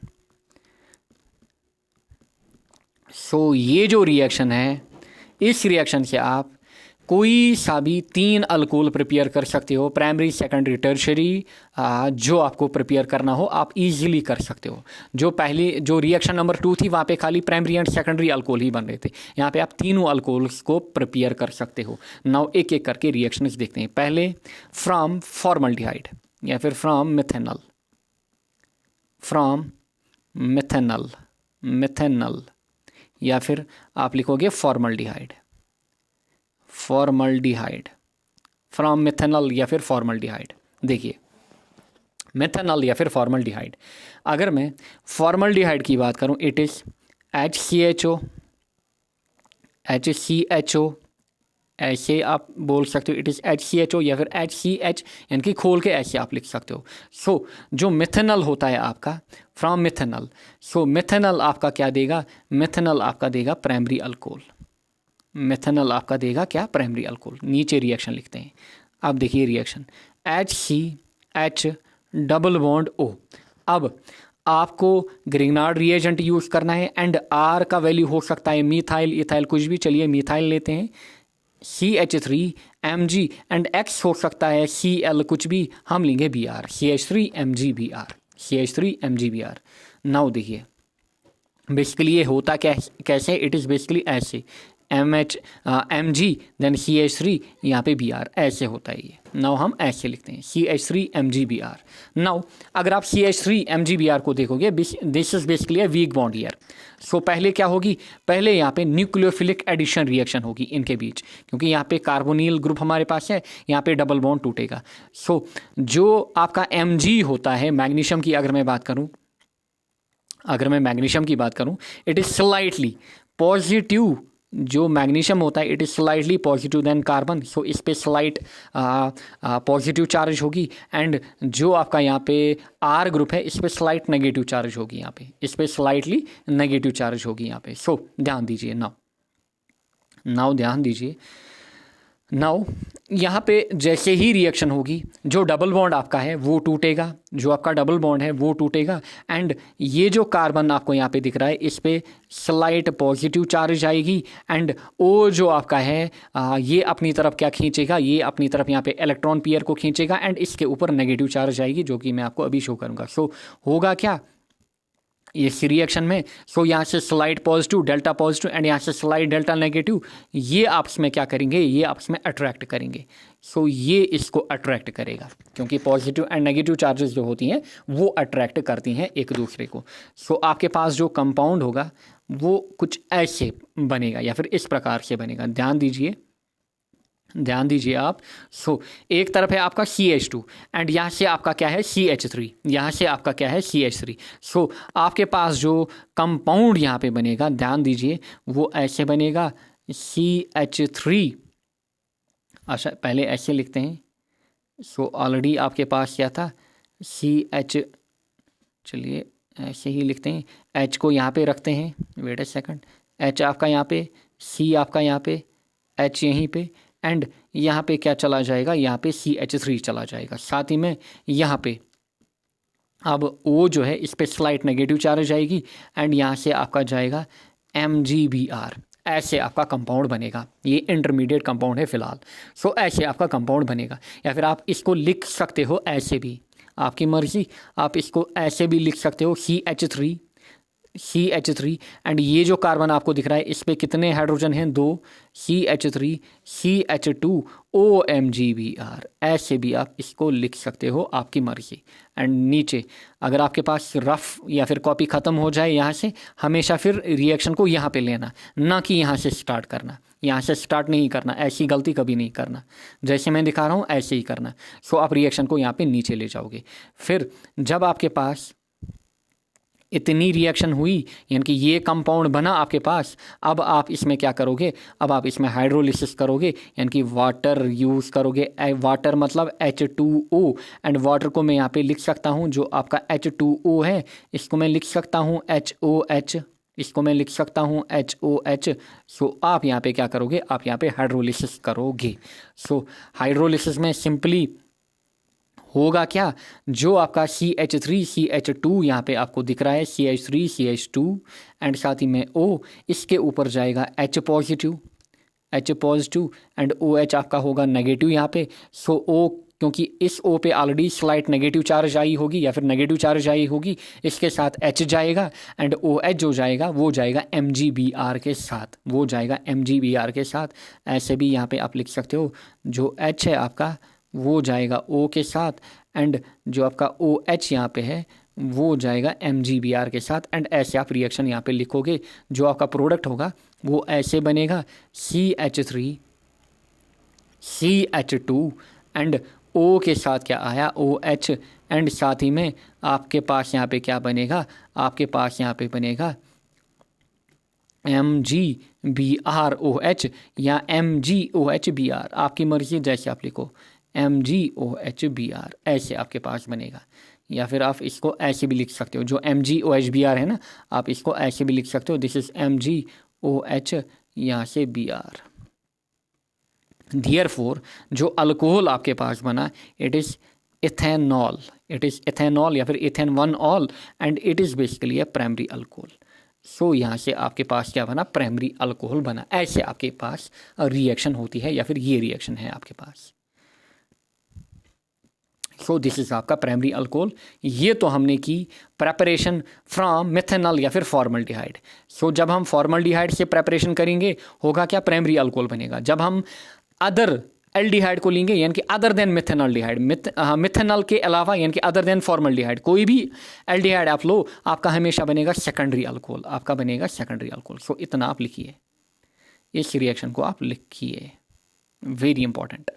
सो ये जो रिएक्शन है, इस रिएक्शन से आप कोई सा भी 3 अल्कोहल प्रिपेयर कर सकते हो, प्राइमरी, सेकेंडरी, टर्शियरी, जो आपको प्रिपेयर करना हो आप इजीली कर सकते हो। जो पहले जो रिएक्शन नंबर 2 थी वहाँ पे खाली प्राइमरी एंड सेकेंडरी अल्कोहल ही बन रहे थे, यहाँ पे आप तीनों अल्कोहल्स को प्रिपेयर कर सकते हो। नाउ एक एक करके रिएक्शंस देखते हैं। पहले फ्रॉम फॉर्मल्डिहाइड या फिर फ्रॉम मिथेनॉल या फिर आप लिखोगे फॉर्मल्डिहाइड फ्रॉम मिथेनॉल या फिर फॉर्मल्डिहाइड। देखिए मिथेनॉल या फिर फॉर्मल्डिहाइड, अगर मैं फॉर्मल्डिहाइड की बात करूं, इट इज़ HCHO, ऐसे आप बोल सकते हो, इट इज़ HCHO या फिर HCH, यानी कि खोल के ऐसे आप लिख सकते हो। सो जो मिथेनॉल होता है आपका फ्रॉम मिथेनॉल, सो मिथेनॉल आपका क्या देगा, मिथेनॉल आपका देगा प्राइमरी अल्कोहल, मिथेनॉल आपका देगा क्या, प्राइमरी अल्कोहल। नीचे रिएक्शन लिखते हैं। अब देखिए reaction HCH double bond O। अब आपको ग्रिग्नार्ड रिएजेंट यूज़ करना है एंड R का वैल्यू हो सकता है मिथाइल, इथाइल, कुछ भी। चलिए मिथाइल लेते हैं, CH3Mg एंड X हो सकता है Cl, कुछ भी, हम लेंगे Br, CH3MgBr। नाउ देखिए बेसिकली ये होता कैसे, इट इज़ बेसिकली ऐसे MG देन CH3 यहाँ पे Br, ऐसे होता है ये। नाउ हम ऐसे लिखते हैं CH3 MgBr। नाउ अगर आप CH3 MgBr को देखोगे, this is basically a weak bond here. So पहले क्या होगी, पहले यहाँ पे न्यूक्लियोफिलिक एडिशन रिएक्शन होगी इनके बीच, क्योंकि यहाँ पे कार्बोनिल ग्रुप हमारे पास है, यहाँ पे डबल बॉन्ड टूटेगा। सो जो आपका Mg होता है मैग्नीशियम की, अगर मैं मैग्नीशियम की बात करूं, इट इज़ स्लाइटली पॉजिटिव। जो मैग्नीशियम होता है it is slightly positive than carbon, so इस पे स्लाइट पॉजिटिव चार्ज होगी। एंड जो आपका यहाँ पे R ग्रुप है इस पे स्लाइट नेगेटिव चार्ज होगी, यहाँ पे इस पे स्लाइटली नेगेटिव चार्ज होगी यहाँ पे। सो ध्यान दीजिए, नाउ ध्यान दीजिए। नाउ यहाँ पे जैसे ही रिएक्शन होगी, जो डबल बॉन्ड आपका है वो टूटेगा, जो आपका डबल बॉन्ड है वो टूटेगा। एंड ये जो कार्बन आपको यहाँ पे दिख रहा है इस पे स्लाइट पॉजिटिव चार्ज आएगी। एंड ओ जो आपका है ये अपनी तरफ क्या खींचेगा, ये अपनी तरफ यहाँ पे इलेक्ट्रॉन पेयर को खींचेगा एंड इसके ऊपर नेगेटिव चार्ज आएगी, जो कि मैं आपको अभी शो करूँगा। सो होगा क्या इस रिएक्शन में, सो यहाँ से slide positive, delta positive and यहाँ से स्लाइड डेल्टा नेगेटिव, ये आपस में क्या करेंगे, ये आपस में अट्रैक्ट करेंगे। सो ये इसको अट्रैक्ट करेगा, क्योंकि पॉजिटिव एंड नेगेटिव चार्जेस जो होती हैं वो अट्रैक्ट करती हैं एक दूसरे को। सो आपके पास जो कंपाउंड होगा वो कुछ ऐसे बनेगा या फिर इस प्रकार से बनेगा। ध्यान दीजिए आप। सो एक तरफ है आपका CH2 एंड यहाँ से आपका क्या है CH3, यहाँ से आपका क्या है CH3। सो आपके पास जो कंपाउंड यहाँ पे बनेगा, ध्यान दीजिए, वो ऐसे बनेगा CH3। अच्छा पहले ऐसे लिखते हैं। सो ऑलरेडी आपके पास क्या था CH, चलिए ऐसे ही लिखते हैं, H को यहाँ पे रखते हैं, वेट अ सेकंड, H आपका यहाँ पे, C आपका यहाँ पे, H यहीं पे, एंड यहाँ पे क्या चला जाएगा, यहाँ पे CH3 चला जाएगा। साथ ही में यहाँ पे अब O जो है इस पे स्लाइट नेगेटिव चार्ज आएगी एंड यहाँ से आपका जाएगा MgBr। ऐसे आपका कंपाउंड बनेगा, ये इंटरमीडिएट कंपाउंड है फिलहाल। सो ऐसे आपका कंपाउंड बनेगा, या फिर आप इसको लिख सकते हो ऐसे भी, आपकी मर्जी, आप इसको ऐसे भी लिख सकते हो CH3 एंड ये जो कार्बन आपको दिख रहा है इस पे कितने हाइड्रोजन हैं, 2, CH3 CH2 OMgBr। ऐसे भी आप इसको लिख सकते हो, आपकी मर्जी। एंड नीचे अगर आपके पास रफ या फिर कॉपी ख़त्म हो जाए यहाँ से, हमेशा फिर रिएक्शन को यहाँ पे लेना, ना कि यहाँ से स्टार्ट करना। यहाँ से स्टार्ट नहीं करना, ऐसी गलती कभी नहीं करना, जैसे मैं दिखा रहा हूँ ऐसे ही करना। सो आप रिएक्शन को यहाँ पे नीचे ले जाओगे। फिर जब आपके पास इतनी रिएक्शन हुई, यानी कि ये कंपाउंड बना आपके पास, अब आप इसमें क्या करोगे, अब आप इसमें हाइड्रोलिसिस करोगे, यानी कि वाटर यूज़ करोगे। वाटर मतलब H2O, एंड वाटर को मैं यहाँ पे लिख सकता हूँ, जो आपका H2O है इसको मैं लिख सकता हूँ HOH, इसको मैं लिख सकता हूँ HOH। सो आप यहाँ पे क्या करोगे, आप यहाँ पे हाइड्रोलिसिस करोगे। सो हाइड्रोलिसिस में सिंपली होगा क्या, जो आपका CH3 CH2 यहाँ पे आपको दिख रहा है, CH3 CH2 एंड साथ ही में O, इसके ऊपर जाएगा H पॉजिटिव एंड OH आपका होगा नेगेटिव यहाँ पे। सो O, क्योंकि इस O पे already slight negative charge I होगी या फिर नेगेटिव चार्ज आई होगी, इसके साथ H जाएगा एंड OH जो जाएगा वो जाएगा MgBr के साथ, वो जाएगा MgBr के साथ। ऐसे भी यहाँ पे आप लिख सकते हो, जो H है आपका वो जाएगा O के साथ एंड जो आपका OH यहाँ पे है वो जाएगा MgBr के साथ। एंड ऐसे आप रिएक्शन यहाँ पे लिखोगे, जो आपका प्रोडक्ट होगा वो ऐसे बनेगा CH3 CH2 एंड O के साथ क्या आया OH, एंड साथ ही में आपके पास यहाँ पे क्या बनेगा, आपके पास यहाँ पे बनेगा MgBrOH या MgOHBr, आपकी मर्जी, जैसे आप लिखो MgOHBr, ऐसे आपके पास बनेगा। या फिर आप इसको ऐसे भी लिख सकते हो, जो MgOHBr है ना, आप इसको ऐसे भी लिख सकते हो, दिस इज MgOH यहाँ से Br। Therefore जो अल्कोहल आपके पास बना, इट इज़ इथेनॉल, या फिर ethane one ol and it is basically a primary alcohol. So यहाँ से आपके पास क्या बना, प्राइमरी अल्कोहल बना। ऐसे आपके पास रिएक्शन होती है, या फिर ये रिएक्शन है आपके पास। सो दिस इज़ आपका प्राइमरी अल्कोहल। ये तो हमने की प्रेपरेशन फ्रॉम मिथेनॉल या फिर फॉर्मल्डिहाइड। सो जब हम फॉर्मल्डिहाइड से प्रेपरेशन करेंगे होगा क्या, प्राइमरी अल्कोहल बनेगा। जब हम अदर एल्डिहाइड को लेंगे यानी कि अदर देन मिथेनॉल्डिहाइड, मिथेनॉल के अलावा यानी कि अदर देन फॉर्मल्डिहाइड, कोई भी एल्डिहाइड आप लो, आपका हमेशा बनेगा सेकेंडरी अल्कोहल, आपका बनेगा सेकेंडरी अल्कोहल। सो इतना आप लिखिए, इस रिएक्शन को आप लिखिए, वेरी इंपॉर्टेंट।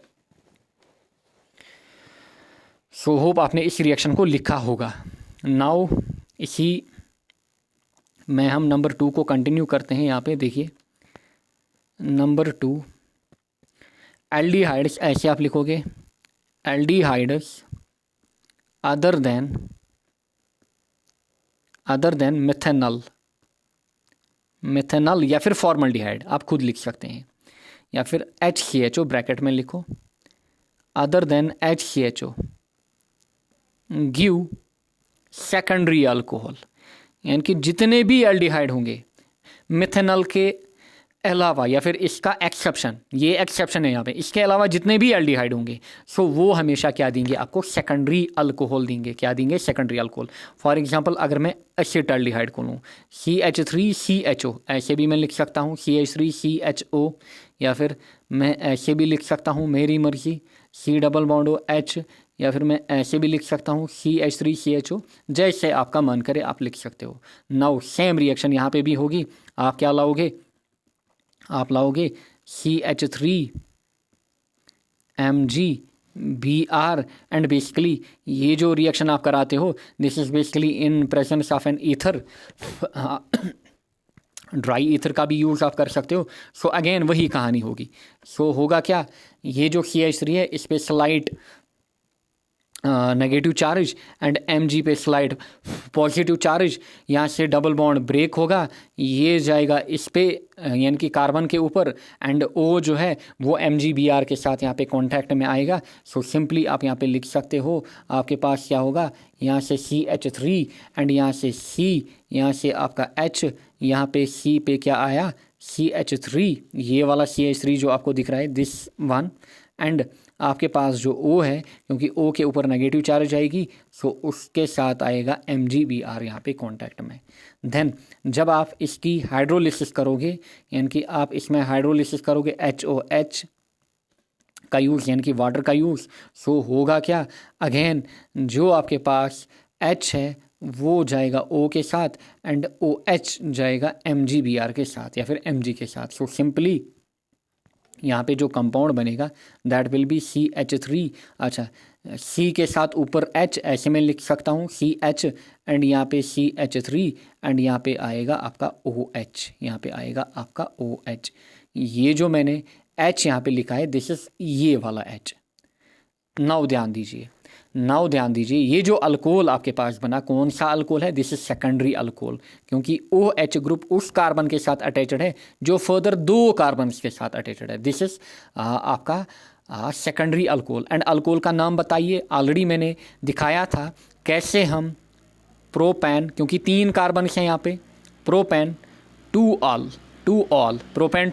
सो होप आपने इस रिएक्शन को लिखा होगा। नाउ इसी में हम नंबर 2 को कंटिन्यू करते हैं। यहाँ पे देखिए नंबर 2, एल्डिहाइड्स ऐसे आप लिखोगे, aldehydes other then methanol, methanol या फिर फॉर्मल्डिहाइड आप खुद लिख सकते हैं, या फिर HCHO ब्रैकेट में लिखो, other than HCHO give secondary alcohol. यानी कि जितने भी एल्डिहाइड होंगे मिथेनॉल के अलावा, या फिर इसका एक्सेप्शन, ये एक्सेप्शन है यहाँ पे, इसके अलावा जितने भी एल्डिहाइड होंगे सो वो हमेशा क्या देंगे आपको, सेकेंडरी अल्कोहल देंगे। क्या देंगे, सेकेंडरी अल्कोहल। फॉर एग्जांपल अगर मैं एसिटाल्डिहाइड को लूँ, CH3CHO, ऐसे भी मैं लिख सकता हूँ CH3CHO, या फिर मैं ऐसे भी लिख सकता हूँ, मेरी मर्जी, C⋅H, या फिर मैं ऐसे भी लिख सकता हूँ CH3CHO, जैसे आपका मन करे आप लिख सकते हो। नाउ सेम रिएक्शन यहाँ पे भी होगी। आप क्या लाओगे, आप लाओगे CH3MgBr, एंड बेसिकली ये जो रिएक्शन आप कराते हो this is basically in presence of an ether, dry ether का भी यूज़ आप कर सकते हो। सो अगेन वही कहानी होगी। सो होगा क्या, ये जो CH3 है इस पर slide negative charge and Mg पे स्लाइड पॉजिटिव चार्ज, यहाँ से डबल बॉन्ड ब्रेक होगा, ये जाएगा इस पे यानी कि कार्बन के ऊपर, एंड O जो है वो MgBr के साथ यहाँ पे कांटेक्ट में आएगा। सो सिंपली आप यहाँ पे लिख सकते हो, आपके पास क्या होगा, यहाँ से CH3 एंड यहाँ से C, यहाँ से आपका H, यहाँ पे C पे क्या आया CH3, ये वाला CH3 जो आपको दिख रहा है दिस वन, एंड आपके पास जो O है क्योंकि O के ऊपर नेगेटिव चार्ज आएगी सो उसके साथ आएगा MgBr यहाँ पे कांटेक्ट में। देन जब आप इसकी हाइड्रोलिसिस करोगे यानी कि आप इसमें हाइड्रोलिसिस करोगे HOH का यूज़ यानी कि वाटर का यूज़, सो होगा क्या, अगेन जो आपके पास H है वो जाएगा O के साथ एंड OH जाएगा MgBr के साथ या फिर Mg के साथ। सो सिंपली यहाँ पे जो कंपाउंड बनेगा दैट विल बी CH3। अच्छा, C के साथ ऊपर H ऐसे में लिख सकता हूँ CH, एंड यहाँ पे CH3 एंड यहाँ पे आएगा आपका OH, यहाँ पे आएगा आपका OH। ये जो मैंने H यहाँ पे लिखा है दिस इज ये वाला H। नाउ ध्यान दीजिए, नाउ ध्यान दीजिए, ये जो अल्कोहल आपके पास बना कौन सा अल्कोहल है, दिस इज सेकेंडरी अल्कोहल, क्योंकि OH ग्रुप उस कार्बन के साथ अटैचड है जो फर्दर 2 कार्बन के साथ अटैचड है। दिस इज आपका सेकेंडरी अल्कोहल। एंड अल्कोहल का नाम बताइए, ऑलरेडी मैंने दिखाया था कैसे हम प्रोपैन, क्योंकि 3 कार्बन हैं यहाँ पे, प्रोपैन टू ऑल, प्रोपैन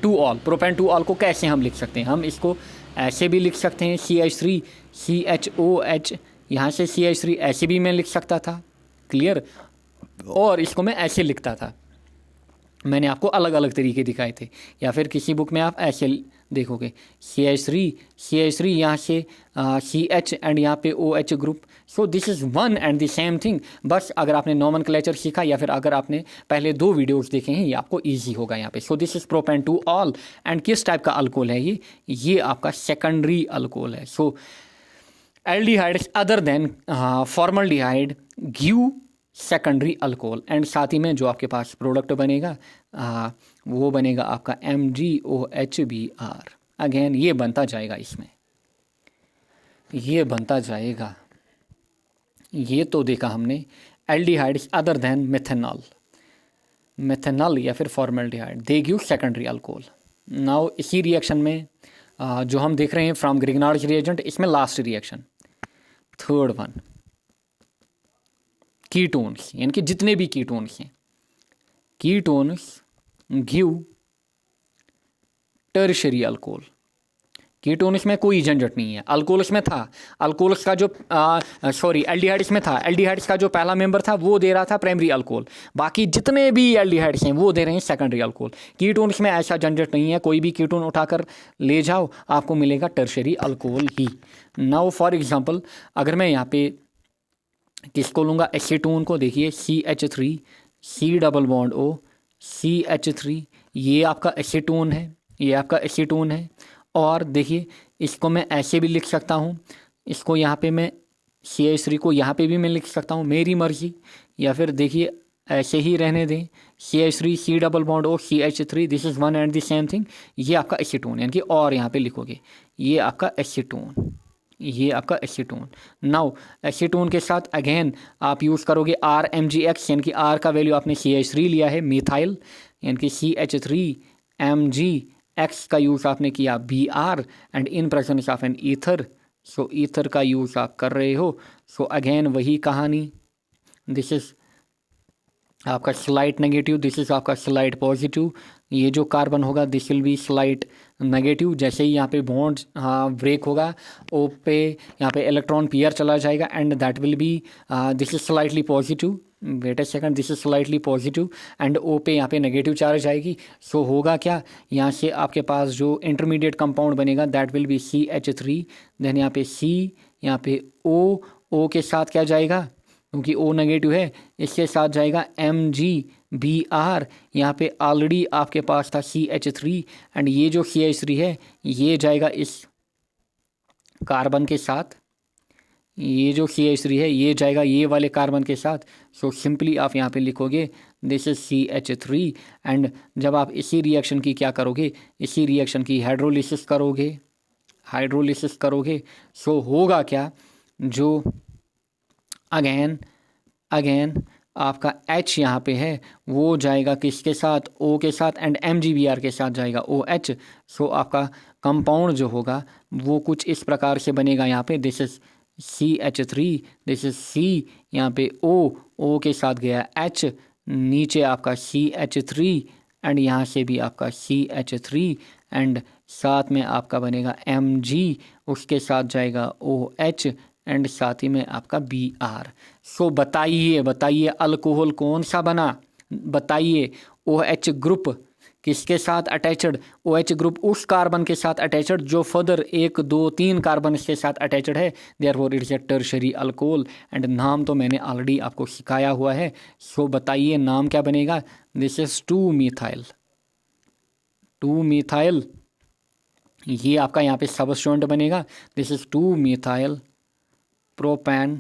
टू ऑल को कैसे हम लिख सकते हैं, हम इसको ऐसे भी लिख सकते हैं CH3 CHOH, यहाँ से CH3 ऐसे भी मैं लिख सकता था, क्लियर, और इसको मैं ऐसे लिखता था, मैंने आपको अलग अलग तरीके दिखाए थे, या फिर किसी बुक में आप ऐसे देखोगे CH3 यहाँ से CH एंड यहाँ पे OH group. So this is one and the same thing. बस अगर आपने नॉमेनक्लेचर सीखा या फिर अगर आपने पहले 2 वीडियोस देखे हैं ये आपको इजी होगा यहाँ पे। So this is propane two ol, and किस टाइप का अल्कोहल है ये आपका सेकेंडरी अल्कोहल है। So aldehydes other than formaldehyde give secondary alcohol, and साथ ही में जो आपके पास प्रोडक्ट बनेगा वो बनेगा आपका MgOHBr। अगेन ये बनता जाएगा, इसमें ये बनता जाएगा। ये तो देखा हमने एल्डिहाइड्स अदर देन मिथेनॉल या फिर formaldehyde, they give secondary alcohol. Now इसी रिएक्शन में जो हम देख रहे हैं फ्रॉम ग्रिग्नार्ड्स रिएजेंट, इसमें last reaction third one, ketones, यानी कि जितने भी कीटोन्स हैं, ketones give tertiary alcohol, ketones में कोई झंझट नहीं है। अल्कोहल्स में था, अल्कोहल्स का जो एल्डिहाइड्स में था, एल्डिहाइड्स का जो पहला मेंबर था वो दे रहा था प्राइमरी अल्कोहल, बाकी जितने भी एल्डिहाइड्स हैं वो दे रहे हैं सेकेंडरी अल्कोहल। कीटोन्स में ऐसा झंझट नहीं है, कोई भी कीटोन उठाकर ले जाओ आपको मिलेगा tertiary alcohol he. Now for example अगर मैं यहाँ पे किसको लूँगा, एसीटोन को, देखिए CH3 C double bond O CH3, ये आपका एसीटोन है, ये आपका एसीटोन है। और देखिए इसको मैं ऐसे भी लिख सकता हूँ, इसको यहाँ पे मैं CH3 को यहाँ पे भी मैं लिख सकता हूँ, मेरी मर्जी, या फिर देखिए ऐसे ही रहने दें, CH3 C double bond O CH3, this is one and the same thing. ये आपका एसीटोन, यानी कि और यहाँ पे लिखोगे ये आपका एसीटोन, ये आपका एसीटोन। नाउ एसीटोन के साथ अगेन आप यूज़ करोगे RMGX, यानी कि R का वैल्यू आपने CH3 लिया है, मिथाइल, यानी कि CH3MgX का यूज़ आपने किया Br, and in presence of an ether, so ether का यूज़ आप कर रहे हो। सो अगेन वही कहानी, दिस इज़ आपका स्लाइट नेगेटिव, दिस इज़ आपका स्लाइट पॉजिटिव। ये जो कार्बन होगा this will be slight negative. जैसे ही यहाँ पे बॉन्ड ब्रेक होगा, ओ पे यहाँ पे इलेक्ट्रॉन पेयर चला जाएगा, and that will be this is slightly positive, wait a second, this is slightly positive, and O पे यहाँ पे नेगेटिव चार्ज आएगी। सो होगा क्या, यहाँ से आपके पास जो इंटरमीडिएट कंपाउंड बनेगा that will be CH3, then यहाँ पे C, यहाँ पे O के साथ क्या जाएगा, क्योंकि O नेगेटिव है, इसके साथ जाएगा MgBr, यहाँ पे ऑलरेडी आपके पास था CH3, एंड ये जो CH3 है ये जाएगा इस कार्बन के साथ, ये जो CH3 है ये जाएगा ये वाले कार्बन के साथ। सो सिंपली आप यहाँ पे लिखोगे दिस इज CH3, एंड जब आप इसी रिएक्शन की क्या करोगे, इसी रिएक्शन की हाइड्रोलिसिस करोगे, सो होगा क्या, जो अगेन आपका H यहाँ पे है वो जाएगा किसके साथ, O के साथ, एंड MgBr के साथ जाएगा OH। सो आपका कंपाउंड जो होगा वो कुछ इस प्रकार से बनेगा, यहाँ पे this is CH3, this is C, यहाँ पे O के साथ गया H, नीचे आपका CH3, एंड यहाँ से भी आपका CH3, एंड साथ में आपका बनेगा Mg, उसके साथ जाएगा OH, एंड साथ ही में आपका Br। सो बताइए अल्कोहल कौन सा बना, बताइए। OH ग्रुप किसके साथ अटैचड, OH ग्रुप उस कार्बन के साथ अटैचड जो फर्दर 1 2 3 कार्बन के साथ अटैचड है, therefore it is a tertiary alcohol, and नाम तो मैंने ऑलरेडी आपको सिखाया हुआ है। सो बताइए नाम क्या बनेगा, दिस इज 2 मिथाइल, ये आपका यहाँ पे सबस्टेंट बनेगा, this is 2 methyl propane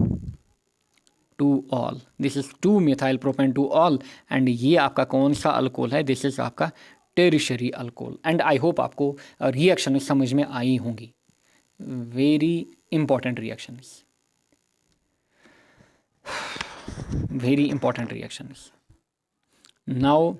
two ol, this is 2 methyl propane two ol, and ये आपका कौन सा अल्कोहल है, दिस इज आपका tertiary alcohol. And I hope आपको रिएक्शन समझ में आई होंगी, वेरी इंपॉर्टेंट रिएक्शंस। नाउ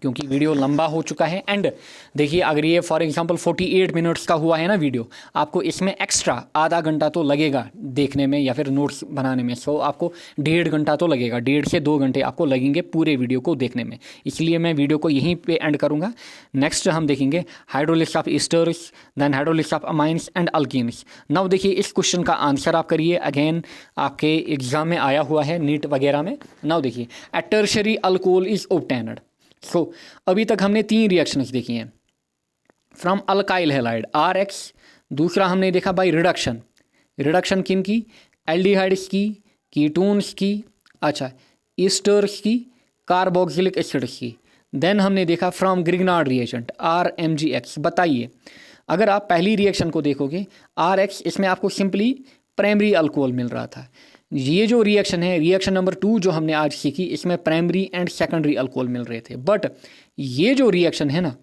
क्योंकि वीडियो लंबा हो चुका है, एंड देखिए अगर ये फॉर एग्जांपल 48 मिनट्स का हुआ है ना वीडियो, आपको इसमें एक्स्ट्रा आधा घंटा तो लगेगा देखने में या फिर नोट्स बनाने में। सो आपको 1.5 घंटा तो लगेगा, 1.5 से 2 घंटे आपको लगेंगे पूरे वीडियो को देखने में, इसलिए मैं वीडियो को यहीं पे एंड करूँगा। नेक्स्ट हम देखेंगे hydrolysis of esters, then hydrolysis of amines and alkenes. Now देखिए इस क्वेश्चन का आंसर आप करिए, अगेन आपके एग्जाम में आया हुआ है नीट वगैरह में। नाउ देखिए a tertiary alcohol is obtained. So अभी तक हमने 3 रिएक्शंस देखी हैं फ्रॉम अल्काइल हैलाइड RX, दूसरा हमने देखा बाय रिडक्शन किन की, एल्डिहाइड्स की, कीटोन्स की, अच्छा ईस्टर्स की, कार्बोक्सिलिक एसिड्स की। देन हमने देखा फ्रॉम ग्रिग्नार्ड रिएजेंट RMGX। बताइए अगर आप पहली रिएक्शन को देखोगे RX, इसमें आपको सिंपली प्राइमरी अल्कोहल मिल रहा था। ये जो रिएक्शन है, रिएक्शन नंबर 2 जो हमने आज सीखी, इसमें प्राइमरी एंड सेकेंडरी अल्कोहल मिल रहे थे। बट ये जो रिएक्शन है ना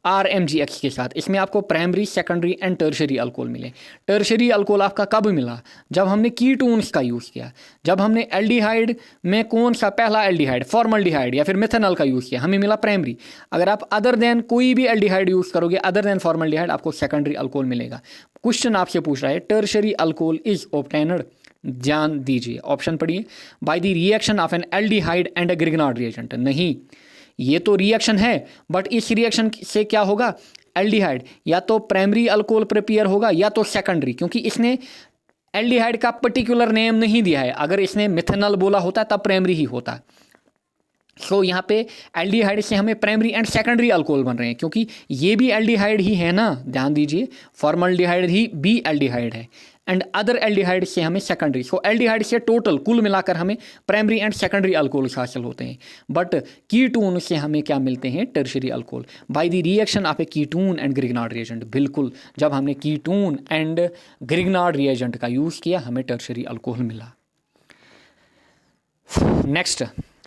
RMGX के साथ, इसमें आपको primary, secondary and tertiary alcohol मिले। टर्शरी अल्कोहल आपका कब मिला, जब हमने कीटोन्स का यूज़ किया, जब हमने एल्डिहाइड में कौन सा पहला एल्डिहाइड, फॉर्मल्डिहाइड या फिर मिथेनॉल का यूज़ किया, हमें मिला प्राइमरी। अगर आप अदर देन कोई भी एल्डिहाइड यूज़ करोगे अदर देन फॉर्मल्डिहाइड, आपको सेकेंडरी अल्कोहल मिलेगा। क्वेश्चन आपसे पूछ रहा है टर्शरी अल्कोहल इज ऑब्टेन्ड, ध्यान दीजिए, ऑप्शन पढ़िए, by the reaction of N aldehyde and a Grignard reagent. नहीं, ये तो रिएक्शन है, बट इस रिएक्शन से क्या होगा, एल्डिहाइड या तो प्राइमरी अल्कोहल प्रिपेयर होगा या तो सेकेंडरी, क्योंकि इसने एल्डिहाइड का पर्टिकुलर नेम नहीं दिया है। अगर इसने मिथेनॉल बोला होता तब प्राइमरी ही होता। सो यहाँ पे एल्डिहाइड से हमें प्राइमरी एंड सेकेंडरी अल्कोहल बन रहे हैं, क्योंकि ये भी एल्डिहाइड ही है ना, ध्यान दीजिए, फॉर्मल्डिहाइड ही भी एल्डिहाइड है एंड अदर एल्डिहाइड से हमें सेकेंडरी। सो एल्डिहाइड से टोटल कुल मिलाकर हमें प्राइमरी एंड सेकेंडरी अल्कोहल हासिल होते हैं, बट कीटोन से हमें क्या मिलते हैं, tertiary alcohol by the reaction of A ketone and Grignard reagent. बिल्कुल, जब हमने कीटोन एंड ग्रिग्नार्ड रिएजेंट का यूज़ किया हमें टर्शरी अल्कोहल मिला। Next,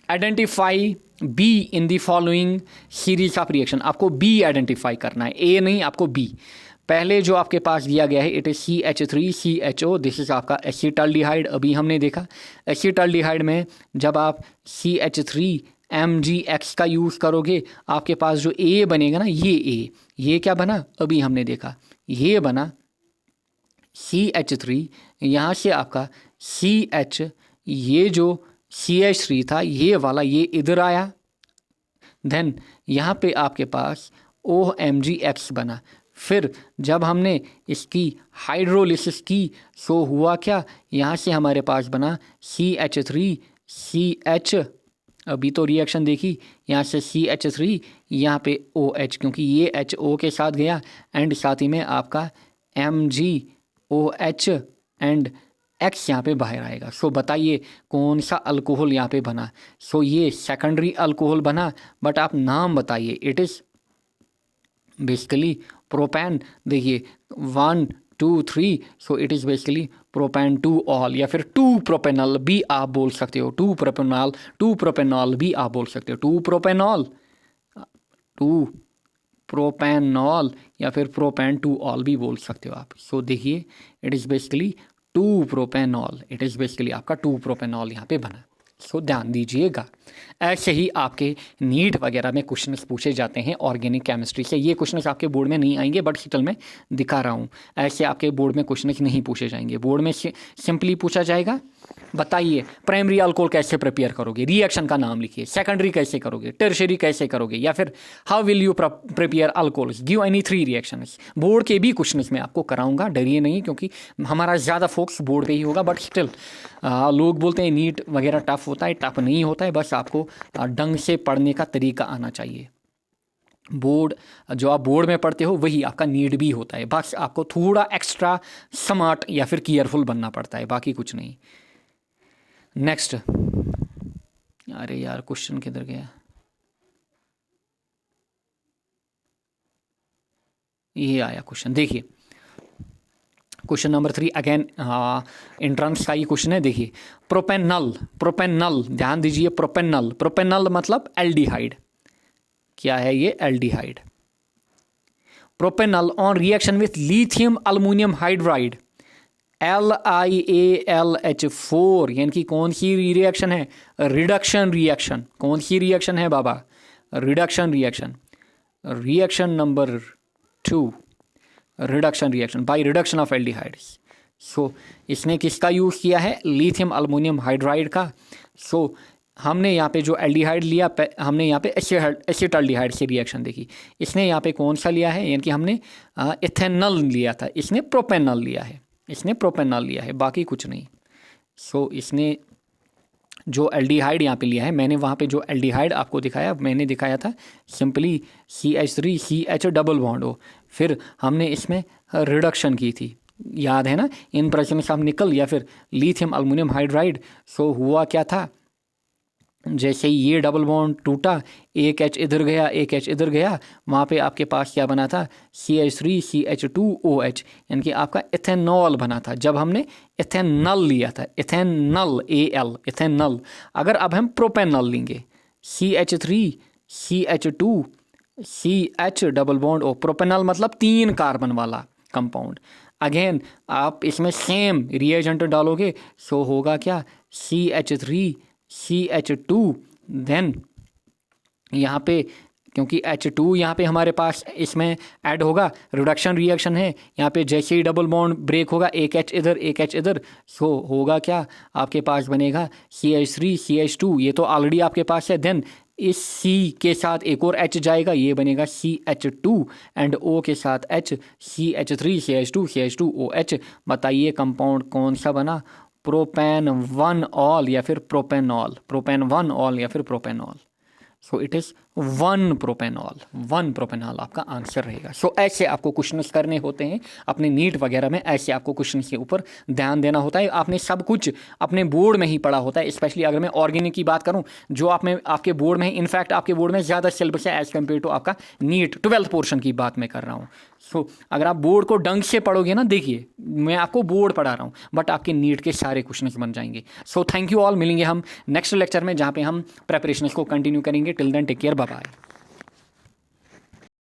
identify be in the following series of reaction. आपको बी आइडेंटिफाई करना है, ए नहीं, आपको बी। पहले जो आपके पास दिया गया है it is CH3CHO, this is आपका एसिटाल्डिहाइड। अभी हमने देखा एसिटाल्डिहाइड में जब आप CH3MgX का यूज़ करोगे आपके पास जो ए बनेगा ना, ये क्या बना, अभी हमने देखा, ये बना CH3, यहाँ से आपका CH, ये जो CH3 था ये वाला, ये इधर आया, देन यहाँ पे आपके पास OMgX बना। फिर जब हमने इसकी हाइड्रोलिसिस की सो हुआ क्या, यहाँ से हमारे पास बना CH3CH, अभी तो रिएक्शन देखी, यहाँ से CH3, यहाँ पे OH, क्योंकि ये HO के साथ गया एंड साथ ही में आपका MgOH एंड X यहाँ पे बाहर आएगा। सो बताइए कौन सा अल्कोहल यहाँ पे बना। सो ये सेकेंडरी अल्कोहल बना, बट आप नाम बताइए। It is basically propane. देखिए 1 2 3, so it is basically propane 2 ol, या फिर 2 प्रोपेनॉल भी आप बोल सकते हो, 2 प्रोपेनॉल भी आप बोल सकते हो, 2 प्रोपेनॉल या फिर प्रोपैन 2 ऑल भी बोल सकते हो आप। सो देखिए it is basically 2 propanol, it is basically आपका 2 प्रोपेनॉल यहाँ पे बना। सो ध्यान दीजिएगा, ऐसे ही आपके नीट वगैरह में क्वेश्चंस पूछे जाते हैं ऑर्गेनिक केमिस्ट्री से। ये क्वेश्चंस आपके बोर्ड में नहीं आएंगे, बट स्टिल मैं दिखा रहा हूँ, ऐसे आपके बोर्ड में क्वेश्चंस नहीं पूछे जाएंगे। बोर्ड में सिंपली पूछा जाएगा, बताइए प्राइमरी अल्कोहल कैसे प्रिपेयर करोगे, रिएक्शन का नाम लिखिए, सेकेंडरी कैसे करोगे, टर्शरी कैसे करोगे, या फिर how will you prepare alcohols, give any 3 reactions. Board के भी क्वेश्चंस मैं आपको कराऊंगा, डरिए नहीं, क्योंकि हमारा ज़्यादा फोकस बोर्ड पे ही होगा। बट स्टिल लोग बोलते हैं नीट वगैरह टफ होता है, टफ नहीं होता है, बस आपको ढंग से पढ़ने का तरीका आना चाहिए। बोर्ड जो आप बोर्ड में पढ़ते हो वही आपका नीट भी होता है, बस आपको थोड़ा एक्स्ट्रा स्मार्ट या फिर केयरफुल बनना पड़ता है, बाकी कुछ नहीं। नेक्स्ट, अरे यार क्वेश्चन किधर गया, ये आया क्वेश्चन। देखिए क्वेश्चन नंबर 3 अगेन एंट्रेंस का ये क्वेश्चन है। देखिए प्रोपेनल, ध्यान दीजिए, प्रोपेनल मतलब एल्डिहाइड। क्या है ये, aldehyde. Propanal on reaction with lithium aluminium hydride LiAlH4, यानी कि कौन सी रिएक्शन है, रिडक्शन रिएक्शन। कौन सी रिएक्शन है बाबा, reduction reaction. Reaction number 2, reduction reaction by reduction of aldehydes. So इसने किसका यूज़ किया है, लिथियम अल्युमिनियम हाइड्राइड का। सो हमने यहाँ पे जो एल्डिहाइड लिया, हमने यहाँ पे एसिटाल्डिहाइड से रिएक्शन देखी। इसने यहाँ पे कौन सा लिया है, यानी कि हमने इथेनॉल लिया था, इसने प्रोपेनॉल लिया है, बाकी कुछ नहीं। सो इसने जो एल्डिहाइड यहाँ पे लिया है, मैंने वहाँ पे जो एल्डिहाइड आपको दिखाया, मैंने दिखाया था सिंपली CH3CH डबल बॉन्ड हो, फिर हमने इसमें रिडक्शन की थी, याद है ना, इन प्रेजेंस ऑफ निकल या फिर लिथियम अल्युमिनियम हाइड्राइड। सो हुआ क्या था, जैसे ही ये डबल बॉन्ड टूटा, एक H इधर गया, एक H इधर गया, वहाँ पे आपके पास क्या बना था, CH3CH2OH, यानी कि आपका इथेनॉल बना था। जब हमने इथेनॉल लिया था, इथेनॉल। अगर अब हम प्रोपेनॉल लेंगे, CH3CH2CH double bond O, propanol मतलब 3 कार्बन वाला कंपाउंड। अगेन आप इसमें सेम रिएजेंट डालोगे, सो होगा क्या, CH3CH2, देन यहाँ पे क्योंकि H2 यहाँ पे हमारे पास इसमें ऐड होगा, रिडक्शन रिएक्शन है, यहाँ पे जैसे ही डबल बॉन्ड ब्रेक होगा, एक H इधर एक H इधर, सो होगा क्या, आपके पास बनेगा CH3CH2, ये तो ऑलरेडी आपके पास है, देन इस सी के साथ एक और H जाएगा, ये बनेगा CH2 एंड O के साथ H, CH3 CH2 CH2 OH। बताइए कंपाउंड कौन सा बना? प्रोपेन 1 ऑल या फिर प्रोपेनॉल, प्रोपेन 1 ऑल या फिर propanol. So it is 1 propanol, 1 propanol आपका आंसर रहेगा। सो ऐसे आपको क्वेश्चंस करने होते हैं अपने नीट वगैरह में, ऐसे आपको क्वेश्चन के ऊपर ध्यान देना होता है। आपने सब कुछ अपने बोर्ड में ही पढ़ा होता है, स्पेशली अगर मैं ऑर्गेनिक की बात करूं जो आपके बोर्ड में, इनफैक्ट आपके बोर्ड में ज़्यादा सिलेबस है एज कम्पेयर टू आपका नीट 12th पोर्शन की बात मैं कर रहा हूँ। सो अगर आप बोर्ड को ढंग से पढ़ोगे ना, देखिए मैं आपको बोर्ड पढ़ा रहा हूँ बट आपके नीट के सारे क्वेश्चन बन जाएंगे। सो थैंक यू ऑल, मिलेंगे हम नेक्स्ट लेक्चर में जहाँ पे हम प्रेपरेशन को कंटिन्यू करेंगे। Till then take care, bye bye.